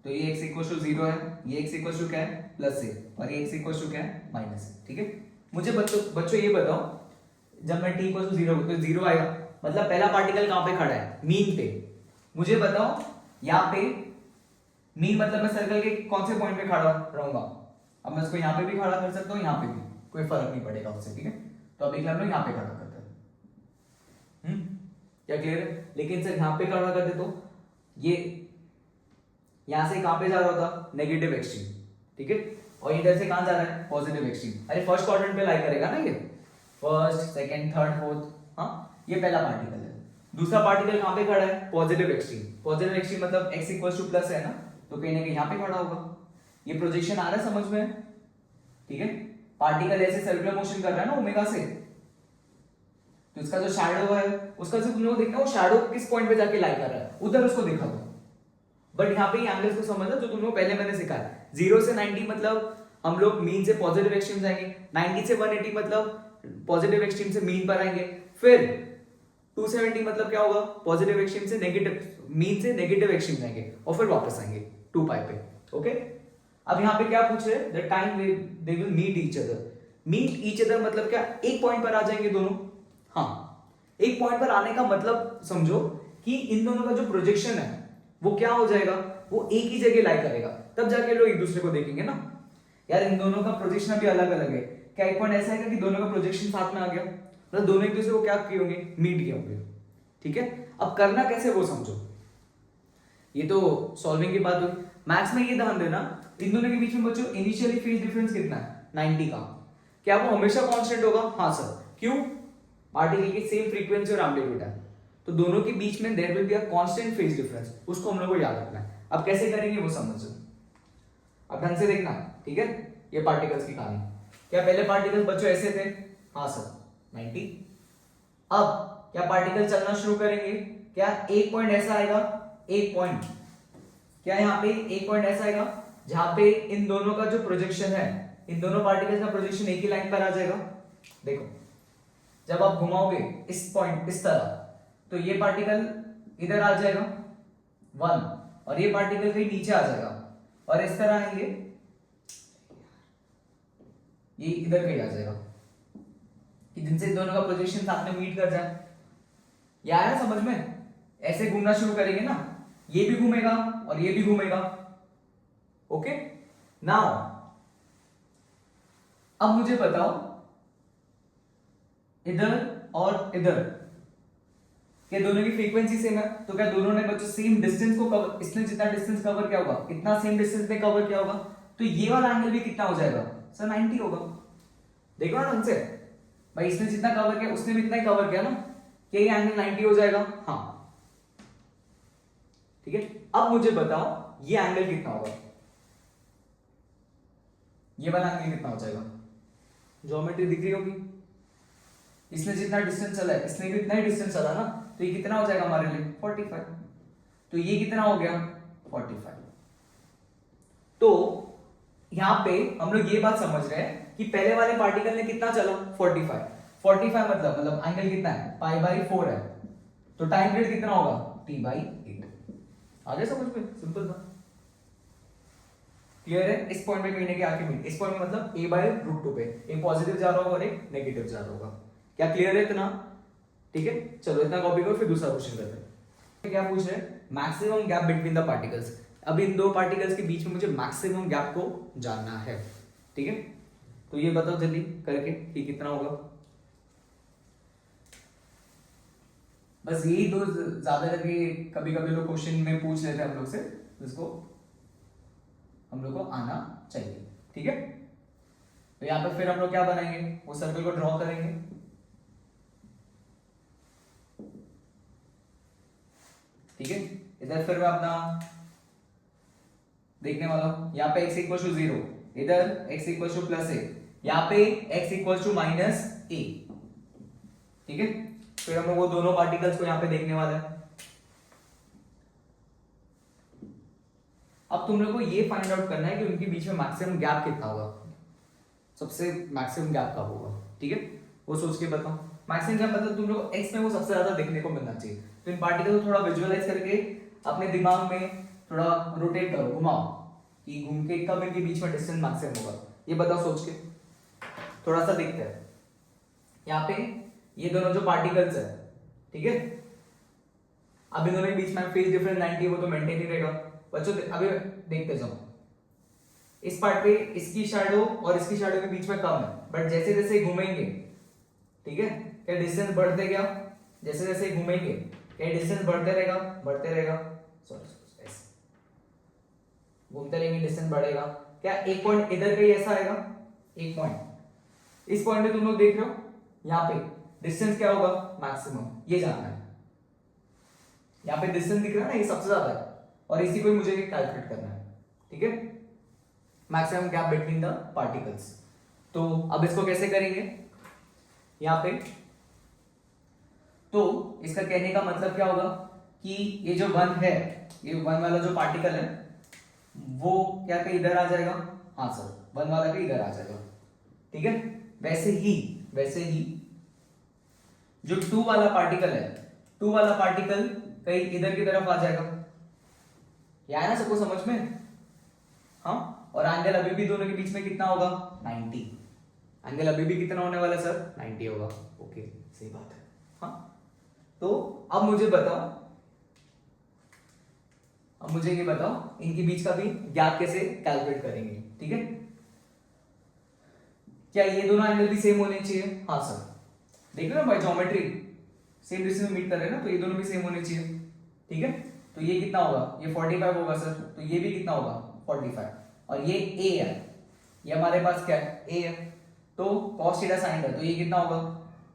[SPEAKER 1] तो ये x इक्वल टू 0 है, ये x इक्वल टू क्या है, प्लस ए, और ये x इक्वल टू क्या है, माइनस ए, ठीक है। मुझे बच्चों ये बताओ, जब मैं t इक्वल टू 0 तो 0 आएगा, मतलब पहला पार्टिकल कहां पे खड़ा है, मीन पे। मुझे बताओ यहाँ पे मीन मतलब मैं सर्कल के कौन से पॉइंट पे खड़ा रहूंगा। अब मैं इसको यहाँ पे भी खड़ा कर सकता हूँ, यहाँ पे भी, कोई फर्क नहीं पड़ेगा उससे, ठीक है। तो अभी हम लोग यहाँ पे खड़ा करते हैं, क्या क्लियर है। लेकिन सर यहाँ पे खड़ा करते तो ये यहां से कहां पे जा रहा होता, नेगेटिव एक्सट्रीम, ठीक है, और इधर से कहां जा रहा है, पॉजिटिव एक्सट्रीम। अरे फर्स्ट क्वाड्रेंट पे लाई करेगा ना ये, फर्स्ट सेकंड थर्ड फोर्थ। हाँ, ये पहला पार्टिकल है। दूसरा पार्टिकल कहां पे खड़ा है, पॉजिटिव एक्सट्रीम। पॉजिटिव एक्सट्रीम मतलब x इक्वल टू प्लस है ना, तो कहीं ना कहीं यहाँ पे खड़ा होगा। ये प्रोजेक्शन आ रहा है समझ में, ठीक है। पार्टिकल ऐसे सर्कुलर मोशन कर रहा है ना ओमेगा से, तो इसका जो शैडो है उसका जो तुम लोग देखना, वो शैडो किस पॉइंट पे जाके लाई कर रहा है, उधर उसको देखा दो। बट यहाँ पे एंगल्स को समझना जो तुम लोग पहले मैंने सिखाया। 0 से 90 मतलब हम लोग मीन से पॉजिटिव एक्सट्रीम जाएंगे, 90 से 180 मतलब पॉजिटिव एक्सट्रीम से मीन पर आएंगे, फिर 270 मतलब क्या होगा, पॉजिटिव एक्सट्रीम से नेगेटिव, मीन से नेगेटिव एक्सट्रीम जाएंगे, और फिर वापस आएंगे 2 पाई पे, ओके। अब यहाँ पे क्या पूछ रहे हैं, the time they will meet each other. Meet each other मतलब क्या, एक पॉइंट पर आ जाएंगे दोनों। हाँ, एक पॉइंट पर आने का मतलब समझो, कि इन दोनों का जो प्रोजेक्शन है वो क्या हो जाएगा, वो एक ही जगह लाई करेगा, तब जाके लोग एक दूसरे को देखेंगे ना। यार इन दोनों का प्रोजेक्शन भी अलग अलग है, क्या एक पॉइंट ऐसा है कि दोनों का प्रोजेक्शन साथ में आ गया, मतलब दोनों एक दूसरे को क्या किए होंगे, मीट किए होंगे। ठीक है, अब करना कैसे वो समझो। ये तो सॉल्विंग की बात हुई। मैथ्स में ये ध्यान देना, इन दोनों के बीच में बच्चों इनिशियली फेज डिफरेंस कितना है, 90 का। क्या वो हमेशा कांस्टेंट होगा? हाँ सर। क्यों? पार्टिकल की सेम फ्रीक्वेंसी और एम्पलीट्यूड है, तो दोनों के बीच में there will be a constant phase difference, उसको हम लोग को याद रखना है। अब कैसे करेंगे वो समझो, अब ढंग से देखना, ठीक है। ये पार्टिकल्स की कहानी, क्या पहले पार्टिकल्स बच्चों ऐसे थे? हाँ सर 90। अब क्या पार्टिकल चलना शुरू करेंगे, क्या एक पॉइंट ऐसा आएगा, एक पॉइंट, क्या यहाँ पे एक पॉइंट ऐसा आएगा जहां पे इन दोनों का जो प्रोजेक्शन है, इन दोनों पार्टिकल्स का प्रोजेक्शन एक ही लाइन पर आ जाएगा। देखो जब आप घुमाओगे इस पॉइंट इस तरह, तो ये पार्टिकल इधर आ जाएगा 1, और ये पार्टिकल कहीं नीचे आ जाएगा, और इस तरह आएंगे, ये इधर कहीं आ जाएगा, कि जिनसे इन दोनों का प्रोजेक्शन साथ में मीट कर जाए। ये आया समझ में? ऐसे घूमना शुरू करेंगे ना, ये भी घूमेगा और ये भी घूमेगा। ओके, नाउ अब मुझे बताओ, इधर और इधर क्या दोनों की फ्रीक्वेंसी सेम है? तो क्या दोनों ने बच्चों सेम डिस्टेंस को कवर, इसने जितना डिस्टेंस कवर किया होगा इतना सेम डिस्टेंस ने कवर किया होगा, तो ये वाला एंगल भी कितना हो जाएगा सर? 90 होगा। देखो ना ढंग से भाई, इसने जितना कवर किया उसने भी इतना ही कवर किया ना, क्या ये एंगल 90 हो जाएगा? हाँ ठीक है। अब मुझे बताओ ये एंगल कितना होगा, ये वाला एंगल कितना हो जाएगा? ज्योमेट्री दिख रही होगी, इसने जितना डिस्टेंस चला है इसने भी इतना ही डिस्टेंस चला ना, तो ये कितना हो जाएगा हमारे लिए 45। तो ये कितना हो गया 45। तो यहां पे हम लोग ये बात समझ रहे हैं कि पहले वाले पार्टिकल ने कितना चला 45 मतलब एंगल कितना है π/4 है, तो टाइम पीरियड कितना होगा t/8। आगे समझ में? सिंपल था, क्लियर है? इस पॉइंट पे कहीं ना कहीं आके मिल, इस पॉइंट में मतलब a/√2 पे एक पॉजिटिव जा रहा होगा और एक नेगेटिव जा रहा होगा। क्या क्लियर है इतना? ठीक है, चलो इतना कॉपी करो, फिर दूसरा क्वेश्चन करते हैं। क्या पूछ रहे हैं? Maximum gap between the particles. अब इन दो पार्टिकल्स के बीच में मुझे मैक्सिमम गैप को जानना है, ठीक है। तो ये बताओ जल्दी करके कि कितना होगा। बस यही दो ज्यादा करके कभी कभी लोग क्वेश्चन में पूछ लेते हैं हम लोग से, जिसको हम लोग को आना चाहिए, ठीक है। तो यहाँ पे फिर हम लोग क्या बनाएंगे, वो सर्कल को ड्रॉ करेंगे, ठीक है। इधर फिर मैं अपना देखने वाला हूं, यहाँ पे x इक्वल टू 0, इधर x इक्वल टू +a, यहाँ पे x इक्वल टू -a, ठीक है। फिर हम लोग वो दोनों पार्टिकल्स को यहाँ पे देखने वाला है। अब तुम लोग को ये फाइंड आउट करना है कि उनके बीच में मैक्सिमम गैप कितना होगा, सबसे मैक्सिमम गैप कब होगा, ठीक है। वो सोच के बताओ। मैक्सिमम गैप मतलब तुम लोग को x में वो सबसे ज्यादा देखने को मिलना चाहिए, तो इन पार्टिकल को थोड़ा विजुअलाइज करके अपने दिमाग में थोड़ा रोटेट करो, घुमाओ, कि घूम के कब इनके बीच में डिस्टेंस मैक्सिमम होगा, ये बताओ सोच के। थोड़ा सा देखते हैं, यहाँ पे ये दोनों जो पार्टिकल्स है, ठीक है। अब इन दोनों के बीच में फेज डिफरेंस 90 वो तो मेंटेन ही रहेगा बच्चों। अभी देखते जाओ, इस पार्ट पे इसकी शैडो और इसकी शैडो के बीच में कम है, बट जैसे जैसे घूमेंगे, ठीक है, क्या डिस्टेंस बढ़ते गया, जैसे जैसे घूमेंगे क्या डिस्टेंस बढ़ते रहेगा, सॉरी घूमते रहेंगे डिस्टेंस बढ़ेगा। क्या एक पॉइंट इधर कहीं ऐसा आएगा, एक पॉइंट इस पॉइंट पे तुम लोग देख रहे हो, यहाँ पे डिस्टेंस क्या होगा मैक्सिमम, ये जानना है। यहाँ पे डिस्टेंस दिख रहा है ना, ये सबसे ज्यादा है, और इसी को ही मुझे कैलकुलेट करना है, ठीक है, maximum gap between the particles. तो अब इसको कैसे करेंगे यहाँ पे, तो इसका कहने का मतलब क्या होगा कि ये जो 1 है, ये 1 वाला जो पार्टिकल है वो क्या कहीं इधर आ जाएगा, हाँ सर 1 वाला कहीं इधर आ जाएगा, ठीक है। वैसे ही जो 2 वाला पार्टिकल है, 2 वाला पार्टिकल कहीं इधर की तरफ आ जाएगा, या ना सबको समझ में? हाँ, और एंगल अभी भी दोनों के बीच में कितना होगा 90, एंगल अभी भी कितना होने वाला सर 90 होगा, ओके सही बात है। हाँ, तो अब मुझे बताओ अब मुझे ये बताओ इनके बीच का भी गैप कैसे कैलकुलेट करेंगे, ठीक है। क्या ये दोनों एंगल भी सेम होने चाहिए? हाँ सर, देख लो ना भाई ज्योमेट्री सेम डिस्टेंस में मीट कर रहे हैं ना, तो ये दोनों भी सेम होने चाहिए, ठीक है। तो ये कितना होगा? ये 45 होगा सर, तो ये भी कितना होगा? 45। और ये a है, ये हमारे पास क्या है? a है, तो cos थीटा sin है, तो ये कितना होगा?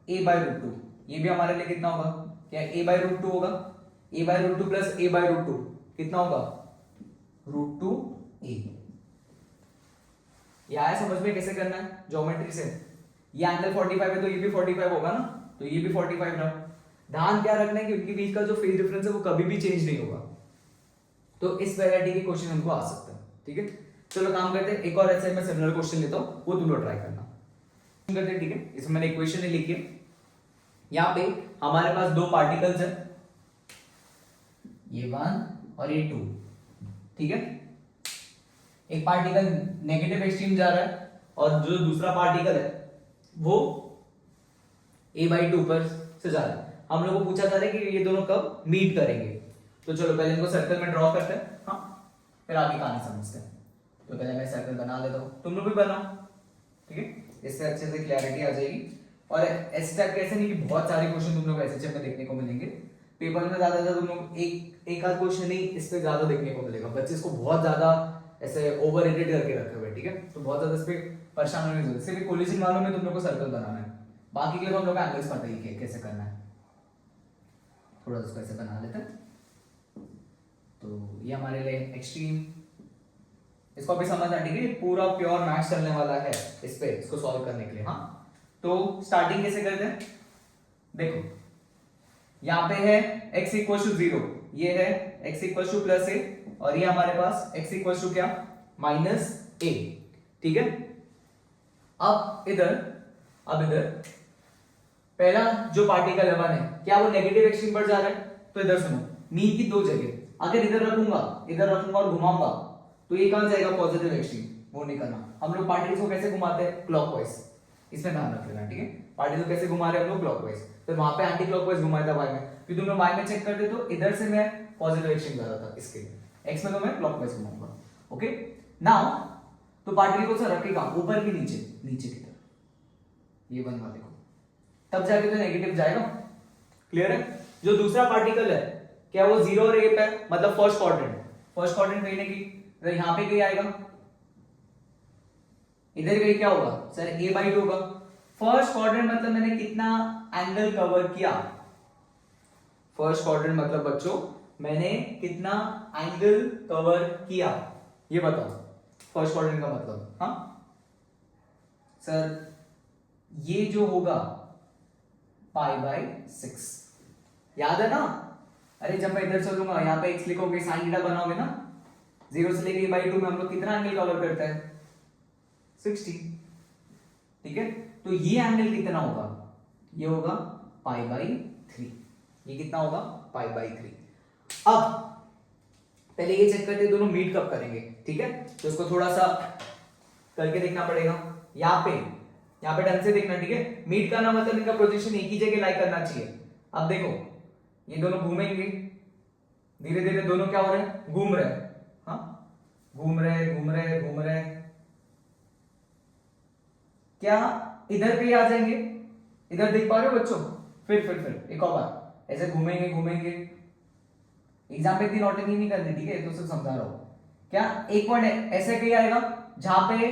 [SPEAKER 1] a/√2। ये भी हमारे लिए कितना होगा? क्या a/√2 होगा? a/√2 प्लस a/√2 कितना होगा? √2a। ये आया समझ में कैसे करना है ज्योमेट्री से? ये एंगल 45 है तो ये भी 45 होगा ना, तो ये भी 45 रहा। ध्यान क्या रखना है कि उनके बीच का जो फेज डिफरेंस है वो कभी भी चेंज नहीं होगा। तो इस वैरायटी के क्वेश्चन हमको आ सकते हैं, ठीक है। चलो काम करते हैं, एक और ऐसे मैं सिमिलर क्वेश्चन लेता हूं, वो तुम लोग ट्राई करना करते हैं, ठीक है। इसमें मैंने इक्वेशन ही लिखी है। यहां पे हमारे पास दो पार्टिकल्स हैं, ये 1 और ये 2, ठीक है। एक पार्टिकल नेगेटिव एक्सट्रीम जा रहा है और जो दूसरा पार्टिकल है वो a/2 पर से जा रहा है। हम लोगों को पूछा जा रहा है कि ये दोनों कब मीट करेंगे। तो चलो पहले इनको सर्कल में ड्रॉ करते हैं, हाँ, फिर आगे कहानी समझते हैं। तो पहले मैं सर्कल बना लेता हूँ, तुम लोग भी बनाओ, ठीक है। इससे अच्छे से क्लैरिटी आ जाएगी। और ऐसे टाइप कैसे नहीं कि बहुत सारे क्वेश्चन तुम लोग ऐसे में देखने को मिलेंगे। पेपर में ज्यादा तुम लोग एक आध क्वेश्चन ही इस पे ज्यादा देखने को मिलेगा। बच्चे इसको बहुत ज्यादा ऐसे ओवर रेटेड करके रखे हुए, ठीक है। तो बहुत ज्यादा इस पे परेशान होने की जरूरत। सिर्फ कोलिजन वालों में तुम लोग को सर्कल बनाना है, बाकी के तो हम लोग एंगल्स पता ही कैसे करना है। थोड़ा उसको ऐसे बना लेते हैं। तो ये हमारे लिए एक्सट्रीम, इसको अभी समझना, ठीक है। पूरा प्योर मैथ्स चलने वाला है इस पे, इसको सॉल्व करने के लिए, हाँ। तो स्टार्टिंग कैसे करते हैं? देखो यहाँ पे है x इक्वल टू 0, ये है x equal to plus a, और ये हमारे पास x इक्वल टू क्या? माइनस a, ठीक है। अब इधर पहला जो पार्टिकल है 1 है, क्या वो नेगेटिव एक्सट्रीम पर जा रहा है? तो इधर सुनो, मीन की दो जगह, अगर इधर रखूंगा और घुमाऊंगा तो ये कहां जाएगा? पॉजिटिव एक्सट्रीम, वो नहीं करना। हम लोग पार्टिकल्स को कैसे घुमाते हैं? क्लॉकवाइज, इसमें ध्यान रख लेना, ठीक है। पार्टिकल को कैसे घुमा रहे हैं हम लोग? क्लॉकवाइज। तो वहां पे एंटी क्लॉकवाइज घुमाया था y में, फिर तुम लोग y में चेक करते तो इधर से मैं पॉजिटिव एक्सट्रीम जा रहा था, इसके लिए x में तो मैं क्लॉकवाइज घुमाऊंगा, ओके। नाउ तो पार्टिकल को सर रखेगा ऊपर की नीचे की तरफ, ये बनवा देखो, तब जाके तो नेगेटिव जाएगा, क्लियर है। जो दूसरा पार्टिकल है क्या वो 0 और a पे, मतलब फर्स्ट क्वाड्रेंट कहीं ना कहीं यहां पे कहीं आएगा, इधर कहीं क्या होगा सर? a/2 होगा। फर्स्ट क्वाड्रेंट मतलब मैंने कितना एंगल कवर किया? फर्स्ट क्वाड्रेंट मतलब बच्चों मैंने कितना एंगल कवर किया, ये बताओ। फर्स्ट क्वाड्रेंट का मतलब, हाँ सर ये जो होगा π/6, याद है ना? अरे जब मैं इधर चलूंगा यहाँ पे x लिखोगे, साइन थीटा बनाओगे ना, 0 से लेके a/2 में हम लोग कितना एंगल कवर करते हैं? 60, ठीक है। तो ये एंगल कितना होगा? ये होगा π/3, ये कितना होगा? π/3। अब पहले ये चेक करते हैं दोनों मीट कब करेंगे, ठीक है। तो इसको थोड़ा सा करके देखना पड़ेगा। यहाँ पे ढंग से देखना, ठीक है। मीट करना मतलब इनका प्रोजेक्शन एक ही जगह लाई करना चाहिए। अब देखो ये दोनों घूमेंगे, धीरे धीरे दोनों क्या हो रहे हैं? घूम रहे हैं, हाँ, घूम रहे। क्या इधर कहीं आ जाएंगे? इधर देख पा रहे हो बच्चों? फिर एक और बार, ऐसे घूमेंगे। एग्जाम पे इतनी नोटिंग नहीं करनी, ठीक है, तो सिर्फ समझा रहा हूं। क्या एक पॉइंट ऐसे कहीं आएगा जहां पे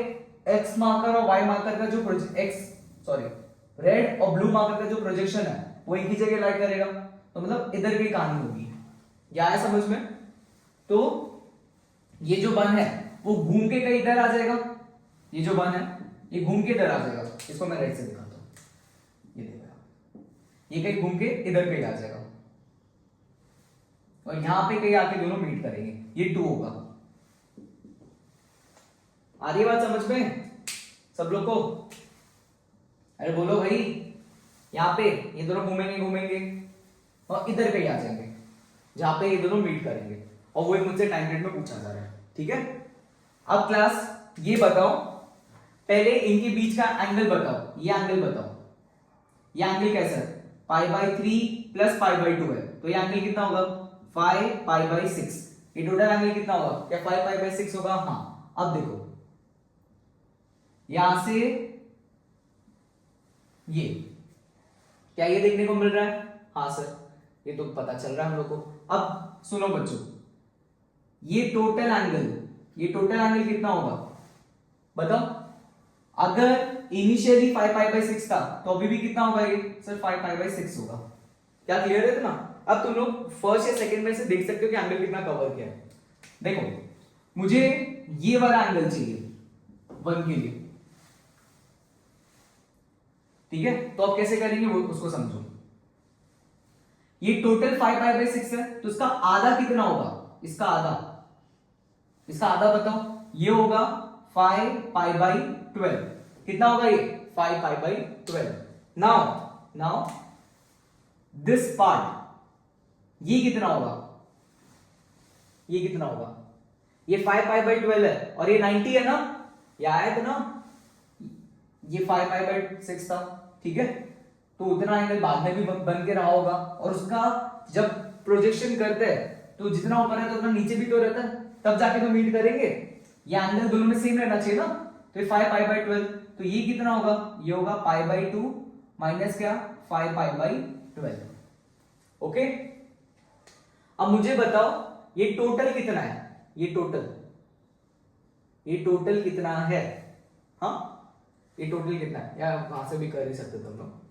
[SPEAKER 1] एक्स मार्कर और वाई मार्कर का जो रेड और ब्लू मार्कर का जो प्रोजेक्शन है वो एक ही जगह लाई करेगा, तो मतलब इधर की कहानी होगी, क्या है समझ में? तो ये जो बन है वो घूम के कहीं इधर आ जाएगा, ये जो बन है ये घूम के इधर आ जाएगा। इसको मैं राइट से दिखाता हूं, ये देखो, ये कहीं घूम के इधर कहीं आ जाएगा और यहां पे कहीं आके दोनों मीट करेंगे, ये 2 होगा। आ रही बात समझ में सब लोग को? अरे बोलो भाई, यहाँ पे ये दोनों घूमेंगे और इधर कहीं आ जाएंगे जहां पे ये दोनों मीट करेंगे, और वो एक मुझसे टाइम पीरियड में पूछा जा रहा है, ठीक है। अब क्लास ये बताओ, पहले इनके बीच का एंगल बताओ, ये एंगल बताओ, ये एंगल कैसा है? π/3 प्लस π/2 है, तो ये एंगल कितना होगा? 5π/6। ये टोटल एंगल कितना होगा? क्या 5 पाई बाई 6 होगा? हाँ। अब देखो यहां से ये, क्या ये देखने को मिल रहा है? हाँ सर, ये तो पता चल रहा है हम लोग को। अब सुनो बच्चों, ये टोटल एंगल कितना होगा बताओ? अगर इनिशियली 5 पाई बाई 6 था तो अभी भी कितना होगा ये? सर 5 पाई बाई 6 होगा। क्या क्लियर है ना? अब तुम लोग फर्स्ट या सेकंड में से देख सकते हो कि एंगल कितना कवर किया है। देखो मुझे ये वाला एंगल चाहिए 1 के लिए, ठीक है? तो अब कैसे करेंगे वो उसको समझो। ये टोटल 5 पाई बाई 6 है, तो इसका आधा कितना होगा? इसका आधा बताओ। ये होगा 5 पाई बाई 12। कितना होगा ये? 5 pi by 12। Now this part, ये कितना होगा? ये 5 पाई बाई 12 है और ये 90 है ना, ये आया था ना, ये 5 पाई बाई 6 था, ठीक है? तो उतना एंगल बाद में भी बन के रहा होगा, और उसका जब प्रोजेक्शन करते हैं तो जितना ऊपर है तो उतना नीचे भी तो रहता है, तब जाके तो मीट करेंगे। ये एंगल दोनों में सेम रहना चाहिए ना, तो ये 5 पाई बाई 12, तो ये कितना होगा? ये होगा पाई बाई 2 माइनस क्या? 5 पाई बाई 12। ओके, अब मुझे बताओ ये टोटल कितना है? ये टोटल कितना है? हाँ, ये टोटल कितना है? या वहां से भी कर ही सकते तुम लोग।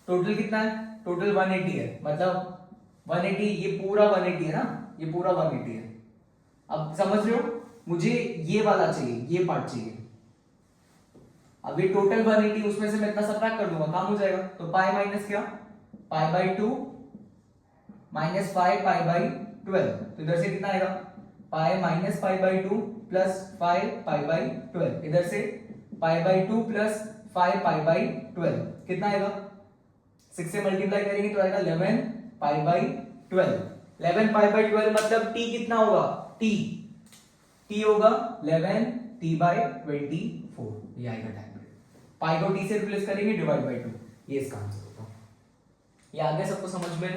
[SPEAKER 1] टोटल कितना है? टोटल 180 है, मतलब 180, ये पूरा 180 है ना, ये पूरा 180 है। अब समझ रहे हो? मुझे ये वाला चाहिए, ये पार्ट चाहिए। अब ये टोटल 180, उसमें से मैं इतना सबट्रैक्ट कर दूंगा, काम हो जाएगा। तो पाई माइनस क्या? पाई बाई 2 माइनस 5 पाई बाई 12, तो इधर से कितना आएगा? Pi minus pi by 2 plus 5 pi by 12, इधर से पाई बाई 2 प्लस 5 पाई बाई 12, कितना आएगा? 6 से मल्टीप्लाई करेंगे तो आएगा 11 पाई बाई 12। 11 पाई बाई 12 मतलब t कितना होगा? t होगा 11 t बाई 24, ये आएगा टाइम। पाई को t से रिप्लेस करेंगे, डिवाइड बाई 2, ये इसका आंसर होगा। ये आगे सबको समझ में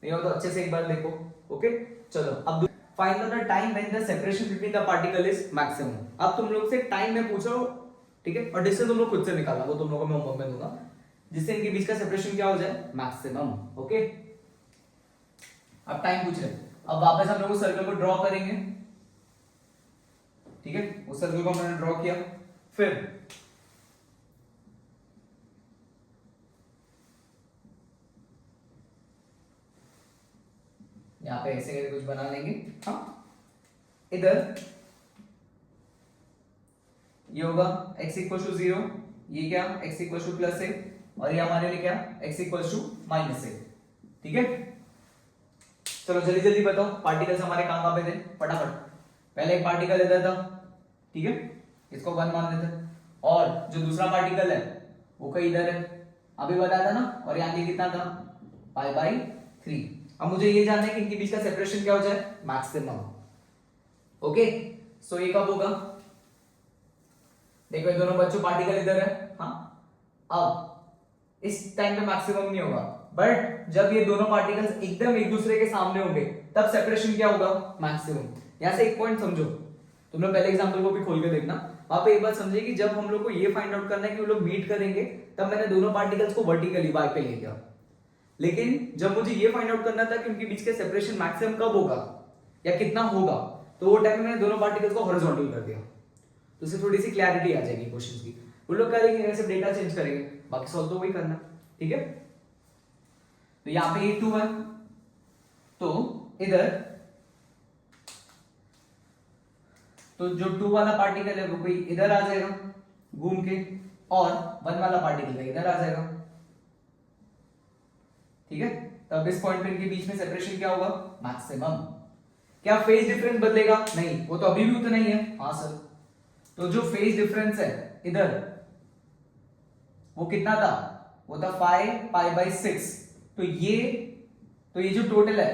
[SPEAKER 1] नहीं हो तो अच्छे से एक बार देखो। ओके, चलो अब find the time when the separation between the particle is maximum. अब तुम लोग से टाइम में पूछ रहा हूं, ठीक है? और डिस्टेंस तुम लोग खुद से निकालना, वो तुम लोगों को मैं होमवर्क में दूंगा, जिससे इनके बीच का सेपरेशन क्या हो जाए? मैक्सिमम। ओके, अब टाइम पूछ रहे, अब वापस हम लोग उस सर्कल को ड्रॉ करेंगे, ठीक है? उस सर्कल को मैंने ड्रॉ किया, फिर यहाँ पे ऐसे करके कुछ बना लेंगे। हाँ, इधर ये होगा x इक्वल टू 0, ये क्या? x इक्वल टू प्लस है, और ये हमारे लिए क्या? x इक्वल टू माइनस है, ठीक है? चलो जल्दी जल्दी बताओ, पार्टिकल्स हमारे कहां पे थे? फटाफट। पहले एक पार्टिकल इधर था, ठीक है? इसको 1 मान लेते हैं, और जो दूसरा पार्टिकल है वो कहीं इधर है, अभी बताया था ना, और यहाँ कितना था? पाई बाई 3। अब मुझे ये जानना है कि इनके बीच का सेपरेशन क्या हो जाए? मैक्सिमम। ओके, सो ये कब होगा? देखो ये दोनों बच्चों पार्टिकल इधर है, हाँ, अब इस टाइम पे मैक्सिमम नहीं होगा, बट जब ये दोनों पार्टिकल्स एकदम एक दूसरे के सामने होंगे तब सेपरेशन क्या होगा? मैक्सिमम। यहां से एक पॉइंट समझो, तुम लोग पहले एग्जांपल को भी खोल के देखना, वहां पे एक बात समझिए कि जब हम लोग को ये फाइंड आउट करना है कि वो लोग मीट करेंगे, तब मैंने दोनों पार्टिकल्स को वर्टिकली y पे ले गया, लेकिन जब मुझे ये फाइंड आउट करना था कि उनके बीच का सेपरेशन मैक्सिमम कब होगा या कितना होगा, तो वो टाइम में मैंने दोनों पार्टिकल्स को हॉरिजॉन्टल कर दिया, तो इससे थोड़ी सी क्लैरिटी आ जाएगी क्वेश्चन की। वो लोग करेंगे सिर्फ डेटा चेंज करेंगे, बाकी सॉल्व तो वही करना, ठीक है? तो यहाँ पे ये 2 है, तो इधर तो जो 2 वाला पार्टिकल है वो कोई इधर आ जाएगा घूम के, और 1 वाला पार्टिकल इधर आ जाएगा, ठीक है? तो अब इस पॉइंट पे इनके बीच में सेपरेशन क्या होगा? मैक्सिमम। क्या फेज डिफरेंस बदलेगा? नहीं, वो तो अभी भी उतना ही है। हाँ सर, तो जो फेज डिफरेंस है इधर वो कितना था? वो था 5 पाई बाई 6। तो ये जो टोटल है,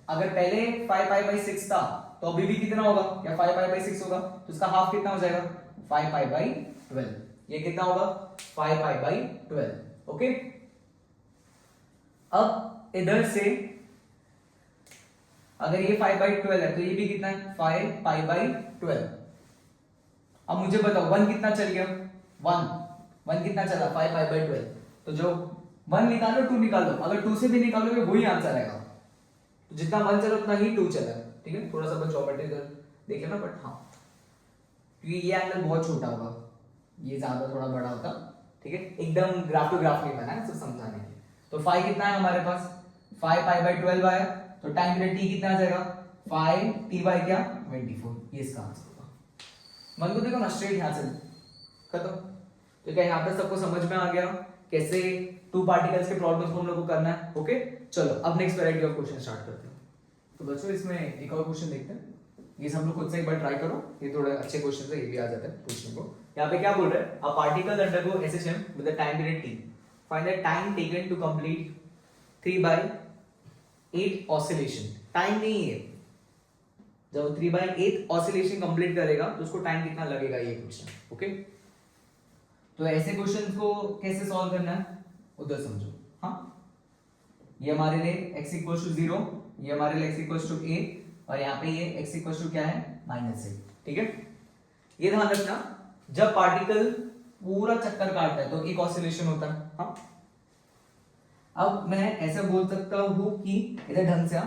[SPEAKER 1] अगर पहले 5 पाई बाई 6 था तो अभी भी कितना होगा? या 5 पाई बाई 6 होगा, तो इसका हाफ कितना हो जाएगा? 5 पाई बाई 12। ये कितना होगा? 5 पाई बाई 12। ओके, अब इधर से अगर ये 5/12 है तो ये भी कितना है 5π/12। अब मुझे बताओ 1 कितना चल गया, 1 कितना चला 5π/12। तो जो 1 निकालो 2 निकाल दो, अगर 2 से भी निकालोगे वही आंसर आएगा। तो जितना 1 चला उतना ही 2 चला, ठीक है। थोड़ा सा बस ज्योमेट्री देख लेना, बट हाँ क्योंकि ये एंगल बहुत छोटा होगा, ये ज्यादा थोड़ा बड़ा होता, ठीक है। एकदम ग्राफ टू ग्राफ नहीं बना है, सिर्फ समझाने के लिए। तो 5 कितना है हमारे पास 5π/12 आया, तो टाइम पीरियड t कितना आ जाएगा 5t/24, ये इसका आंसर होगा। मन को देखो ना, स्ट्रेट यहां से खत्म। तो क्या यहाँ पे सबको समझ में आ गया कैसे टू पार्टिकल्स के प्रॉब्लम्स को हम लोग को करना है? ओके चलो अब next variety of question start करते हैं। तो बच्चों इसमें एक और क्वेश्चन देखते हैं, ये सब लोग खुद से एक बार ट्राई करो, ये थोड़े अच्छे क्वेश्चन है, ये भी आ जाता है पूछने को। यहाँ पे क्या बोल रहे हैं, a particle undergo SHM with the time period t, find the time taken to complete 3/8 oscillation. Time नहीं है, जब 3/8 ऑसिलेशन कंप्लीट करेगा तो उसको टाइम कितना लगेगा, ये क्वेश्चन। ओके तो ऐसे क्वेश्चन को कैसे सॉल्व करना है उधर समझो। हाँ ये हमारे लिए x = 0, ये हमारे लिए x = a, और यहाँ पे ये x = क्या है -a, ठीक है। ये ध्यान रखना, जब पार्टिकल पूरा चक्कर काटता है तो एक ऑसिलेशन होता है। हाँ अब मैं ऐसा बोल सकता हूं कि इधर ढंग से,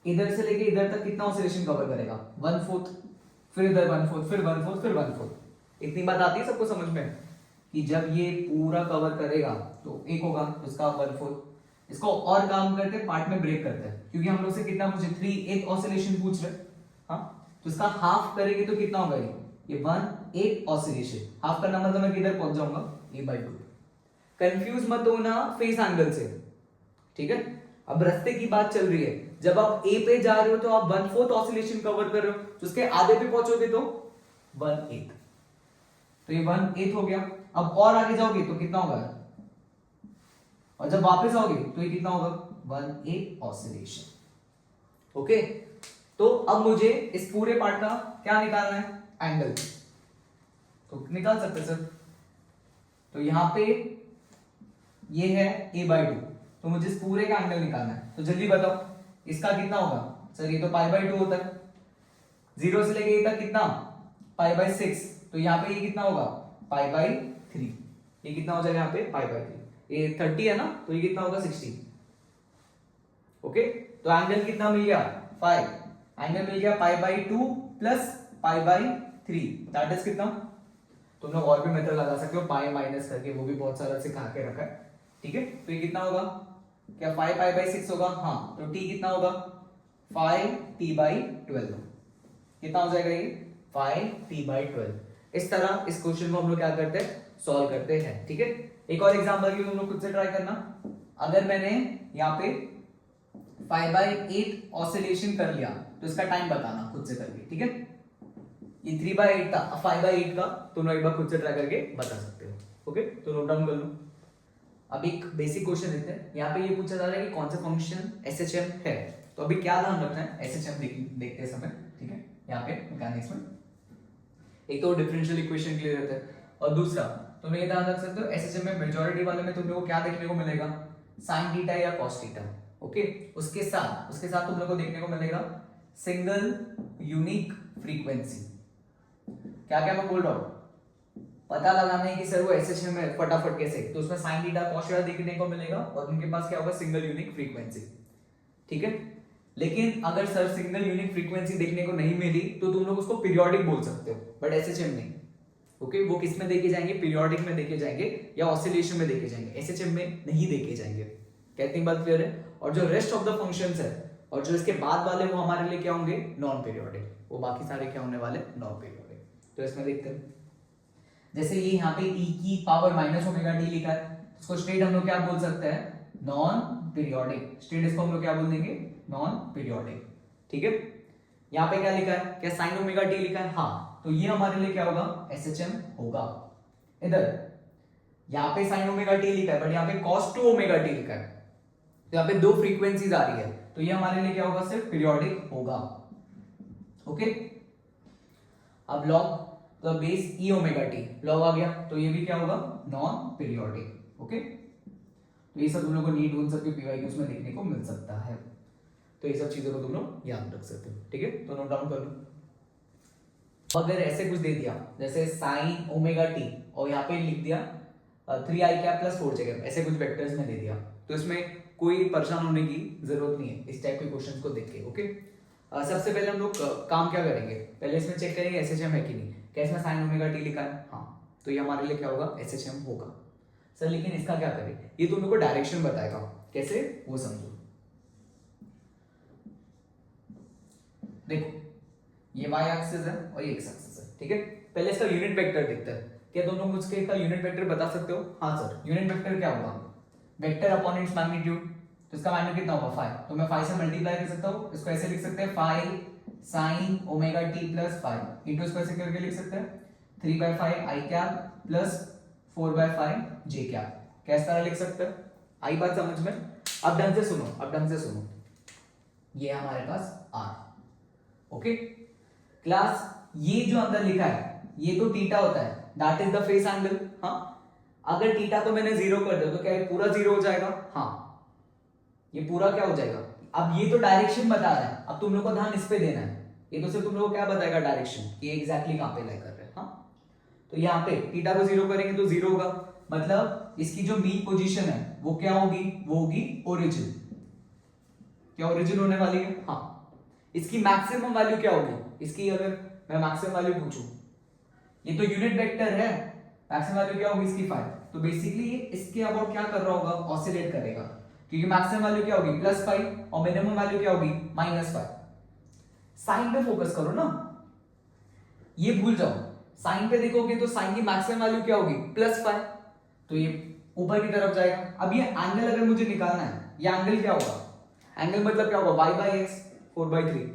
[SPEAKER 1] इधर से लेके इधर तक कितना ऑसिलेशन कवर करेगा 1/4, फिर इधर 1/4, फिर 1/4, फिर 1/4। इतनी बात आती है सबको समझ में कि जब ये पूरा कवर करेगा तो एक होगा, तो इसका 1/4। इसको और काम करते हैं, पार्ट में ब्रेक करते हैं, क्योंकि हम लोग से कितना पूछे 3/8 ऑसिलेशन पूछ रहे। हाँ तो इसका हाफ करेंगे तो कितना होगा, ये 1/8 ऑसिलेशन। हाफ करना मतलब मैं किधर पहुंच जाऊंगा a/2। कंफ्यूज मत होना फेस एंगल से, ठीक है। अब रास्ते की बात चल रही है, जब आप a पे जा रहे हो तो आप 1/4 ऑसिलेशन कवर कर रहे हो, तो उसके आधे पे पहुंचोगे तो 1/8, तो ये 1/8 हो गया। अब और आगे जाओगे तो कितना होगा, और जब वापस आओगे तो ये कितना होगा 1/8 ऑसिलेशन। ओके तो अब मुझे इस पूरे पार्ट का क्या निकालना है, एंगल। तो निकाल सकते हैं सर, तो यहां पे ये है a/2, तो मुझे इस पूरे का एंगल निकालना है। तो जल्दी बताओ इसका कितना होगा सर, ये तो π/2 होता है, 0 से लेके तक कितना π/6, तो यहाँ पे ये कितना होगा π/3, ये कितना हो जाएगा यहाँ पे π/3। ये 30 है ना, तो ये कितना होगा 60। ओके तो एंगल कितना मिल गया 5, एंगल मिल गया π/2 प्लस π/3, दैट इज कितना। तुम लोग और भी मेथड लगा सकते हो पाई माइनस करके, वो भी बहुत सारा सिखा के रखा है, ठीक है। तो ये कितना होगा, क्या 5π/6 होगा, हाँ तो t कितना होगा 5t/12, कितना हो जाएगा ये 5t/12। इस तरह इस क्वेश्चन को हम लोग क्या करते हैं, सॉल्व करते हैं, ठीक है। एक और एग्जांपल की तुम लोग खुद से ट्राई करना। अगर मैंने यहाँ पे 5/8 ऑसिलेशन कर लिया तो इसका टाइम बताना खुद से करके, ठीक है। ये 3/8 था, 5/8 का तुम लोग एक बार खुद से ट्राई करके बता सकते हो। ओके तो नोट डाउन कर लो। अब एक बेसिक क्वेश्चन देते हैं, यहाँ पे ये पूछा जा रहा है कि कौन सा फंक्शन एसएचएम है। तो अभी क्या ध्यान रखना है एसएचएम देखते समय, ठीक है। यहाँ पे मैकेनिक्स में एक तो डिफरेंशियल इक्वेशन क्लियर रहता है, और दूसरा तुम ये ध्यान रख सकते हो एसएचएम में मेजॉरिटी वाले में तुम लोग को क्या देखने को मिलेगा, साइन थीटा या कॉस थीटा। ओके उसके साथ तुम लोग को देखने को मिलेगा सिंगल यूनिक फ्रीक्वेंसी। क्या क्या मैं बोल रहा हूं, पता लगाना है कि सर वो एसएचएम में फटाफट कैसे, तो उसमें साइन थीटा कॉस थीटा देखने को मिलेगा, और उनके पास क्या होगा सिंगल यूनिक फ्रीक्वेंसी, ठीक है। लेकिन अगर सर सिंगल यूनिक फ्रीक्वेंसी देखने को नहीं मिली तो तुम लोग उसको पीरियोडिक बोल सकते हो, बट एसएचएम नहीं। ओके वो किस में देखे जाएंगे, पीरियोडिक में देखे जाएंगे या ऑसिलेशन में देखे जाएंगे, एसएचएम में नहीं देखे जाएंगे। कहते हैं बात क्लियर है। और जो रेस्ट ऑफ द फंक्शंस है और जो इसके बाद वाले वो हमारे लिए क्या होंगे नॉन पीरियोडिक, वो बाकी सारे क्या होने वाले नॉन पीरियोडिक। तो इसमें देखते हैं, जैसे ये यहाँ पे e की पावर -ωt लिखा है, इसको स्टेट हम लोग क्या बोल सकते हैं नॉन पीरियोडिक। स्टेट इसको हम लोग क्या बोल देंगे नॉन पीरियोडिक, ठीक है। यहाँ पे क्या लिखा है, क्या sin ωt लिखा है, हाँ तो ये हमारे लिए क्या होगा एसएचएम होगा। इधर यहाँ पे sin ωt लिखा है, बट यहाँ पे cos 2ωt लिखा है, तो यहाँ पे दो फ्रीक्वेंसीज आ रही है, तो ये हमारे लिए क्या होगा सिर्फ पीरियोडिक होगा। ओके अब लॉग तो बेस e लॉग आ गया, तो ये भी क्या होगा नॉन पीरियोडिक। ओके तो ये सब तुम लोग को नीट उन सब के पीवाईक्यूज में देखने को मिल सकता है। तो ये सब चीजों को तुम लोग याद रख सकते हो, ठीक है। तो नोट डाउन कर लो। अगर ऐसे कुछ दे दिया जैसे साइन ओमेगा टी और यहाँ पे लिख दिया 3i कैप प्लस 4j, ऐसे कुछ वेक्टर्स में दे दिया, तो इसमें कोई परेशान होने की जरूरत नहीं है इस टाइप के क्वेश्चंस को देख के, ओके। सबसे पहले हम लोग काम क्या करेंगे, पहले इसमें चेक करेंगे एसएचएम है कि नहीं। क्या इसमें साइन ओमेगा टी लिखा है, हाँ, तो ये हमारे लिए क्या होगा, एसएचएम होगा। सर लेकिन इसका क्या करें, ये तुम लोग को डायरेक्शन बताएगा कैसे, वो समझो। देखो ये y एक्सिस है और ये x एक्सिस है, ठीक है। पहले इसका यूनिट वेक्टर देखते हैं। क्या तुम लोग मुझसे इसका यूनिट वेक्टर बता सकते हो? हाँ सर, यूनिट वेक्टर क्या होगा, वेक्टर अपॉन इट्स मैग्नीट्यूड। तो इसका मैग्नीट्यूड कितना होगा 5, तो मैं 5 से मल्टीप्लाई कर सकता हूँ। इसको ऐसे लिख सकते हैं 5 sin omega t plus 5 into इसको ऐसे करके लिख सकते हैं 3/5 i cap plus 4/5 j cap. कैसे तरह लिख सकते हैं, आई बात समझ में? अब ढंग से सुनो, अब ढंग से सुनो। ये हमारे पास r, ओके क्लास। ये जो अंदर लिखा है ये तो थीटा होता है, that is the face angle. हाँ, अगर थीटा को मैंने 0 कर दिया तो क्या ये पूरा 0 हो जाएगा? हाँ, ये पूरा क्या हो जाएगा। अब ये तो डायरेक्शन बता रहा है, अब तुम लोग को ध्यान इस पे देना है। ये तो सिर्फ तुम लोग को क्या बताएगा, डायरेक्शन, कि एग्जैक्टली कहां पे लाई कर रहे हैं। हाँ, तो यहाँ पे थीटा को 0 करेंगे तो 0 होगा, मतलब इसकी जो मीन पोजीशन है वो क्या होगी, वो होगी ओरिजिन। क्या ओरिजिन होने वाली है? हाँ। इसकी मैक्सिमम वैल्यू क्या होगी, इसकी अगर मैं मैक्सिमम वैल्यू पूछूं, ये तो यूनिट वेक्टर है, मैक्सिमम वैल्यू क्या होगी इसकी 5। तो बेसिकली ये इसके अबाउट क्या कर रहा होगा, ऑसिलेट करेगा, क्योंकि मैक्सिमम वैल्यू क्या होगी +5 और मिनिमम वैल्यू क्या होगी -5। साइन पे फोकस करो ना, ये भूल जाओ। साइन पे देखोगे तो साइन की मैक्सिमम वैल्यू क्या होगी +5, तो ये ऊपर की तरफ जाएगा। अब ये एंगल अगर मुझे निकालना है, ये एंगल क्या होगा, एंगल मतलब क्या होगा y/x 4/3।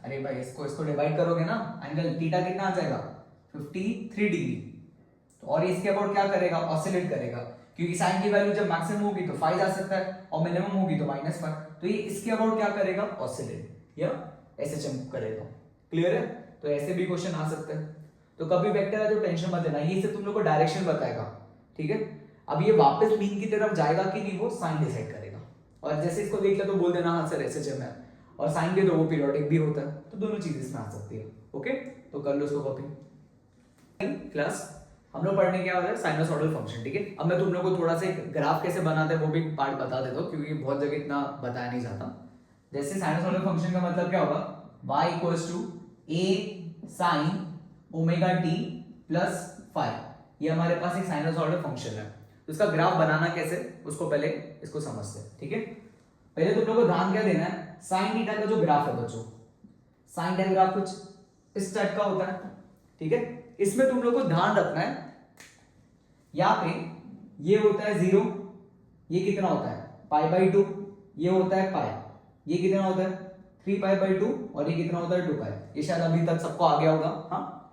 [SPEAKER 1] अरे भाई इसको डिवाइड करोगे ना, एंगल थीटा कितना आ जाएगा 53 डिग्री। तो और इसके अबाउट क्या करेगा, ऑसिलेट करेगा, क्योंकि साइन की वैल्यू जब मैक्सिमम होगी तो 5 आ सकता है और मिनिमम होगी तो -5। तो ये इसके अबाउट क्या करेगा, ऑसिलेट या एसएचएम करेगा। क्लियर है? तो ऐसे भी क्वेश्चन आ सकते हैं। तो कभी वेक्टर है तो टेंशन मत लेना, ये सिर्फ तुम लोग को डायरेक्शन बताएगा, ठीक है। अब ये वापस मीन की तरफ जाएगा कि नहीं वो साइन डिसाइड करेगा। और जैसे इसको देख लिया तो बोल देना हाँ सर एसएचएम है, और साइन के तो वो पीरियोडिक भी होता है, तो दोनों चीजें इसमें आ सकती है। ओके, तो कर लो इसको कॉपी। क्लास हम लोग पढ़ने क्या हो रहा है, साइनसॉइडल फंक्शन, ठीक है। अब मैं तुम लोग को थोड़ा सा ग्राफ कैसे बनाते हैं वो भी पार्ट बता देता हूँ, क्योंकि बहुत जगह इतना बताया नहीं जाता। जैसे साइनसॉइडल फंक्शन का मतलब क्या होगा, y = a sin omega t plus 5। ये हमारे पास एक साइनसॉइडल फंक्शन है, तो इसका ग्राफ बनाना कैसे, उसको पहले इसको समझते हैं, ठीक है। पहले तुम लोग को ध्यान क्या देना है, साइन थीटा का जो ग्राफ है बच्चों, साइन tan ग्राफ कुछ इस टाइप का होता है, ठीक है। इसमें तुम लोग को ध्यान रखना है, यहाँ पे ये होता है 0, ये कितना होता है π/2, ये होता है पाई, ये कितना होता है 3π/2 और ये कितना होता है 2π। ये शायद अभी तक सबको आ गया होगा। हाँ,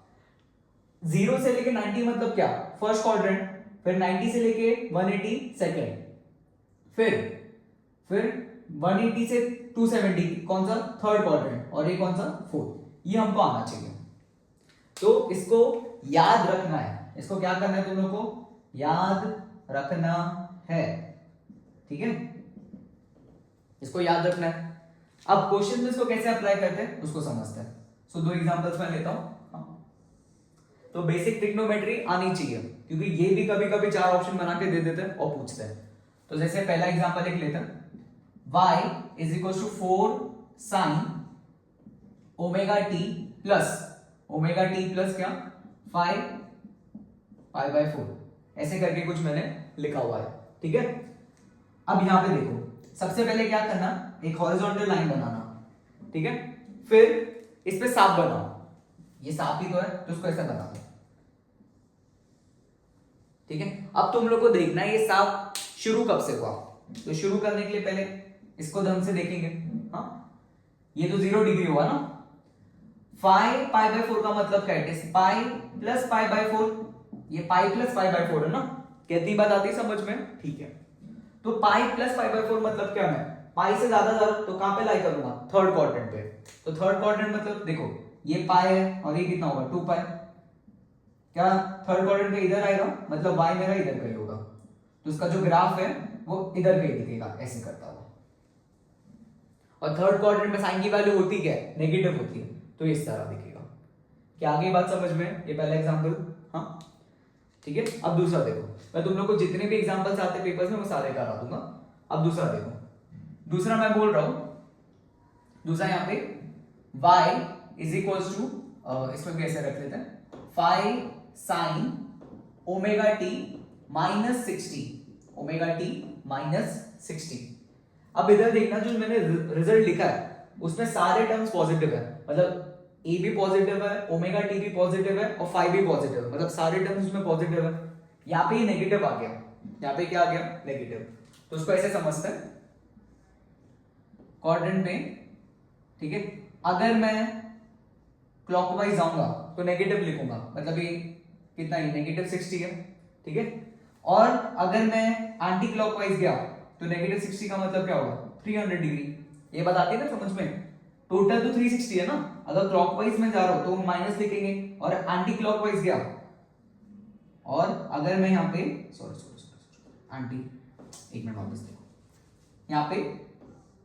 [SPEAKER 1] 0 से लेके 90 मतलब क्या, फर्स्ट क्वाड्रेंट, फिर 90 से लेके 180 सेकंड, फिर 180 से 270 कौन सा, थर्ड क्वाड्रेंट, और ये कौन सा, फोर्थ। ये हमको आना चाहिए, तो इसको याद रखना है। इसको क्या करना है, तुम लोग को याद रखना है, ठीक है, इसको याद रखना है। अब क्वेश्चन में इसको कैसे अप्लाई करते हैं उसको समझते हैं। सो दो एग्जांपल्स मैं लेता हूं। तो बेसिक ट्रिग्नोमेट्री आनी चाहिए, क्योंकि ये भी कभी कभी 4 ऑप्शन बना के दे देते हैं और पूछते हैं। तो जैसे पहला एग्जांपल एक लेते हैं, y = 4 sin omega t plus क्या 5π/4, ऐसे करके कुछ मैंने लिखा हुआ है, ठीक है। अब यहां पे देखो, सबसे पहले क्या करना, एक हॉरिजॉन्टल लाइन बनाना, ठीक है। फिर इस पे सांप बनाओ, ये सांप ही तो है, तो उसको ऐसा बना दो, ठीक है। अब तुम लोग को देखना है ये सांप शुरू कब से हुआ, तो शुरू करने के लिए पहले इसको ढंग से देखेंगे। हाँ, ये तो 0 डिग्री हुआ ना, 5π/4 का मतलब क्या है, पाई प्लस π/4, ये पाई प्लस π/4 है ना, कितनी बात आती है समझ में, ठीक है। तो पाई प्लस π/4 मतलब क्या, मैं पाई से ज्यादा तो कहां पे लाई करूंगा, थर्ड क्वाड्रेंट पे। तो थर्ड क्वाड्रेंट मतलब देखो ये पाई है और ये कितना होगा 2π, क्या थर्ड क्वाड्रेंट पे इधर आएगा, मतलब y मेरा इधर कहीं होगा, तो इसका जो ग्राफ है वो इधर कहीं दिखेगा, ऐसे करता हुआ। और थर्ड क्वाड्रेंट में साइन की वैल्यू होती क्या है, नेगेटिव होती है, तो इस तरह दिखेगा। क्या आगे बात समझ में? ये पहला एग्जांपल। हाँ ठीक है, अब दूसरा देखो। मैं तुम लोग को जितने भी एग्जांपल्स आते पेपर्स में वो सारे करा दूंगा। अब दूसरा देखो। दूसरा मैं बोल रहा हूं, दूसरा यहाँ पे y इज इक्वल्स टू, इसमें भी ऐसे रख लेते हैं, 5 sine omega T minus 60, omega T minus 60। अब इधर देखना, जो मैंने रिजल्ट लिखा है उसमें सारे टर्म्स पॉजिटिव है, मतलब ए भी पॉजिटिव है, ओमेगा टी भी पॉजिटिव है और 5 भी पॉजिटिव है, मतलब सारे टर्म्स उसमें पॉजिटिव है। यहाँ पे ये नेगेटिव आ गया, यहाँ पे क्या आ गया, नेगेटिव। तो उसको ऐसे समझते हैं क्वाड्रेंट में, ठीक है, अगर मैं क्लॉकवाइज जाऊंगा तो नेगेटिव लिखूंगा, मतलब ये कितना ही नेगेटिव 60 है, ठीक है। और अगर मैं एंटी क्लॉकवाइज गया तो नेगेटिव 60 का मतलब क्या होगा, 300 डिग्री। ये बताती है ना समझ में, टोटल तो 360 है ना, अगर क्लॉकवाइज में जा रहा हूं तो माइनस लिखेंगे, और एंटी क्लॉकवाइज गया, और अगर मैं यहाँ पे सॉरी एंटी, एक मिनट वापस देखो, यहाँ पे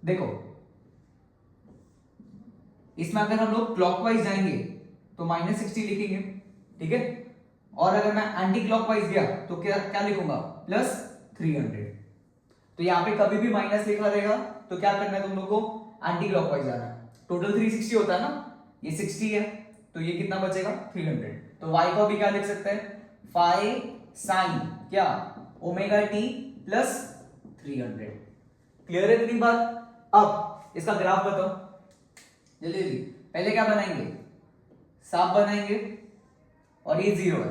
[SPEAKER 1] देखो, इसमें अगर हम लोग क्लॉकवाइज जाएंगे तो माइनस 60 लिखेंगे, ठीक है। और अगर मैं एंटी क्लॉकवाइज गया तो क्या क्या लिखूंगा, प्लस 300। तो यहाँ पे कभी भी माइनस लिखा रहेगा तो क्या करना है तुम लोग को, एंटी क्लॉकवाइज जाना है। टोटल 360 होता है ना, ये 60 है, तो ये कितना बचेगा, 300। तो y को भी क्या लिख सकते हैं, 5 साइन क्या ओमेगा टी प्लस 300। क्लियर है इतनी बात? अब इसका ग्राफ बताओ जल्दी जल्दी। पहले क्या बनाएंगे, साफ बनाएंगे, और ये 0 है,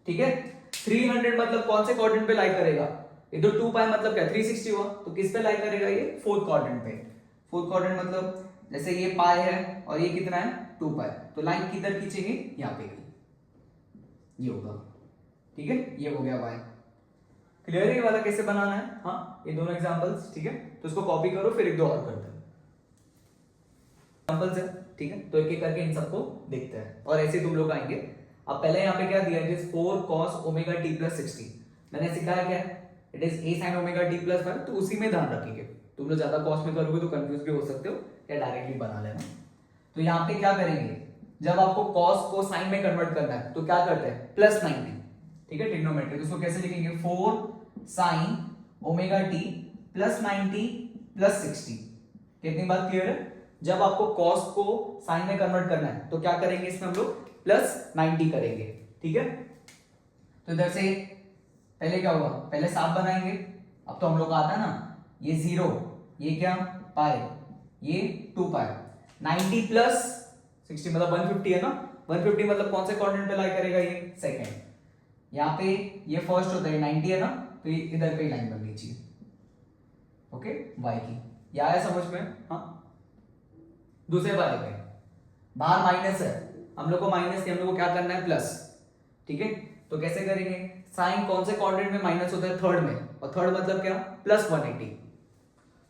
[SPEAKER 1] ठीक है। 300 मतलब कौन से क्वाड्रेंट पे लाई करेगा, ये तो 2 पाई मतलब क्या 360 हुआ, तो किस पे लाई करेगा, ये फोर्थ क्वाड्रेंट पे। फोर्थ क्वाड्रेंट मतलब जैसे ये पाई है और ये कितना है 2 पाई, तो लाइन किधर खींचेंगे, यहाँ पे, ये होगा, ठीक है। ये हो गया y। क्लियर है ये वाला कैसे बनाना है? हाँ ये दोनों एग्जांपल्स, ठीक है, तो इसको कॉपी करो, फिर एक दो और करते हैं एग्जांपल्स है, ठीक है। तो एक एक करके इन सबको देखते हैं, और ऐसे तुम लोग आएंगे। अब पहले यहाँ पे क्या दिया है, 4 cos ओमेगा टी प्लस 60। मैंने सिखाया क्या, it is a sin omega T plus 1, तो उसी में ध्यान रखेंगे। तुम लोग ज्यादा कॉस में करोगे तो कंफ्यूज भी हो सकते हो, या डायरेक्टली बना लेना। तो यहाँ पे क्या करेंगे, जब आपको cos को sin में कन्वर्ट करना है तो क्या करते हैं, प्लस 90, ठीक है, ट्रिग्नोमेट्री। तो इसको कैसे लिखेंगे, 4 sin omega T plus 90 plus 60। कितनी बात क्लियर है? जब आपको cos को sin में कन्वर्ट करना है तो क्या करेंगे, इसमें हम लोग प्लस 90 करेंगे, ठीक है। तो इधर से पहले क्या होगा, पहले साफ बनाएंगे। अब तो हम लोग का आता है ना, ये 0, ये क्या पाई, ये 2 पाई, 90 प्लस 60 मतलब 150 है ना, 150 मतलब कौन से क्वाड्रेंट पे लाई करेगा, ये सेकंड। यहाँ पे ये फर्स्ट होता है, 90 है ना, तो ये इधर पे लाइन बननी चाहिए, ओके, y की। या आया समझ में? हाँ। दूसरे वाले पे बाहर माइनस है, हम लोग को माइनस की, हम लोग को क्या करना है, प्लस, ठीक है। तो कैसे करेंगे, साइन कौन से क्वाड्रेंट में माइनस होता है, थर्ड में, और थर्ड मतलब क्या, प्लस 180।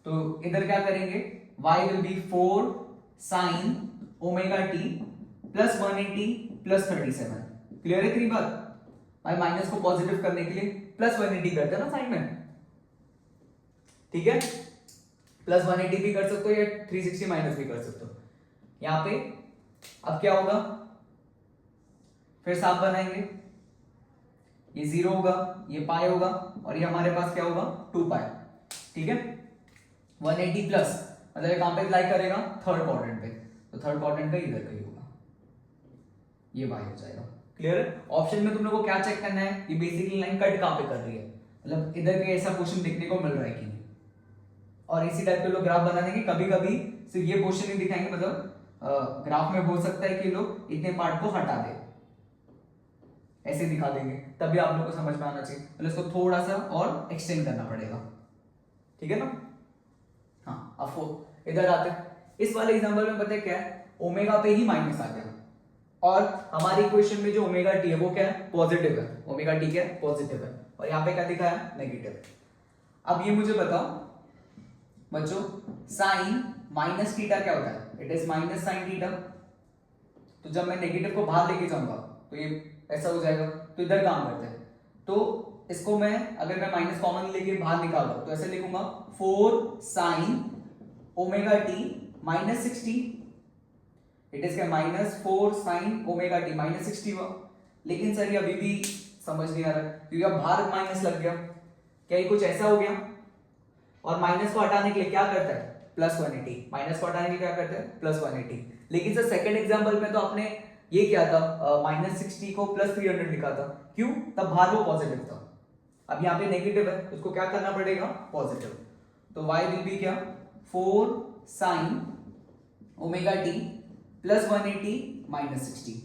[SPEAKER 1] तो इधर क्या करेंगे, y will be 4 sine omega T plus 180 plus 37। Clear है इतनी बात? भाई माइनस को पॉजिटिव करने के लिए प्लस 180 करते हैं ना साइन में, ठीक है। प्लस 180 भी कर सकते हो या 360 माइनस भी कर सकते हो। यहां पे अब क्या होगा, फिर साफ बनाएंगे, ये 0 होगा, ये पाई होगा, और ये हमारे पास क्या होगा, 2 पाई, ठीक है। 180 प्लस मतलब ये कहां पे अप्लाई करेगा, थर्ड क्वाड्रेंट पे, तो थर्ड क्वाड्रेंट का इधर का ही होगा, ये y हो जाएगा। क्लियर है? ऑप्शन में तुम लोग को क्या चेक करना है, ये बेसिकली लाइन कट कहां पे कर रही है, मतलब इधर के ऐसा क्वेश्चन देखने को मिल रहा है कि नहीं। और इसी टाइप के लोग ग्राफ बना देंगे, कभी कभी सिर्फ ये क्वेश्चन नहीं दिखाएंगे, मतलब ग्राफ में हो सकता है कि लोग इतने पार्ट को हटा दे, ऐसे दिखा देंगे, तभी आप लोग को समझ में आना चाहिए, मतलब इसको थोड़ा सा और एक्सटेंड करना पड़ेगा, ठीक है ना। हाँ अब इधर आते हैं, इस वाले एग्जांपल में पता है क्या है, ओमेगा पे ही माइनस आ गया, और हमारी इक्वेशन में जो ओमेगा टी है वो क्या है, पॉजिटिव है, ओमेगा टी क्या है, पॉजिटिव है, और यहाँ पे क्या दिखा है, नेगेटिव। अब ये मुझे बताओ बच्चों, साइन माइनस थीटा क्या होता है, it is minus sine theta. तो जब मैं नेगेटिव को बाहर लेके जाऊंगा तो ये ऐसा हो जाएगा, तो इधर काम करते हैं, तो इसको मैं अगर मैं माइनस कॉमन लेके बाहर निकाल दूं तो ऐसे लिखूंगा 4 sine omega T minus 60, it is minus 4 sine omega T minus 60 हुआ। लेकिन सर ये अभी भी समझ नहीं आ रहा क्योंकि अब बाहर माइनस लग गया, क्या ये कुछ ऐसा हो गया? और माइनस को हटाने के लिए क्या करता है? प्लस 180। माइनस को हटाने के लिए क्या करता है? प्लस 180। लेकिन सर सेकंड एग्जांपल में तो आपने ये किया था, माइनस 60 को प्लस 300 लिखा था, क्यों? तब बाहर वो पॉजिटिव था, अब यहाँ पे नेगेटिव है, उसको क्या करना पड़ेगा? पॉजिटिव। तो y विल बी क्या? 4 sine omega T plus 180 minus 60।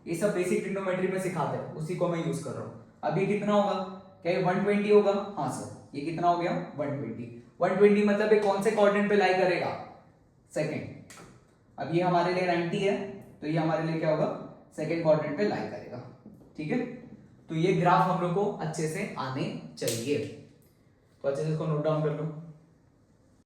[SPEAKER 1] ये सब बेसिक ट्रिग्नोमेट्री में सिखाते हैं, उसी को मैं यूज कर रहा हूं। अब ये कितना होगा? क्या ये 120 होगा? हाँ सर, ये कितना हो गया? 120। 120 मतलब ये कौन से क्वाड्रेंट पे लाई करेगा? सेकंड। अब ये हमारे लिए 90 है, तो ये हमारे लिए क्या होगा? सेकंड क्वाड्रेंट पे लाई करेगा। ठीक है, तो ये ग्राफ हम लोग को अच्छे से आने चाहिए, तो अच्छे से इसको नोट डाउन कर लो।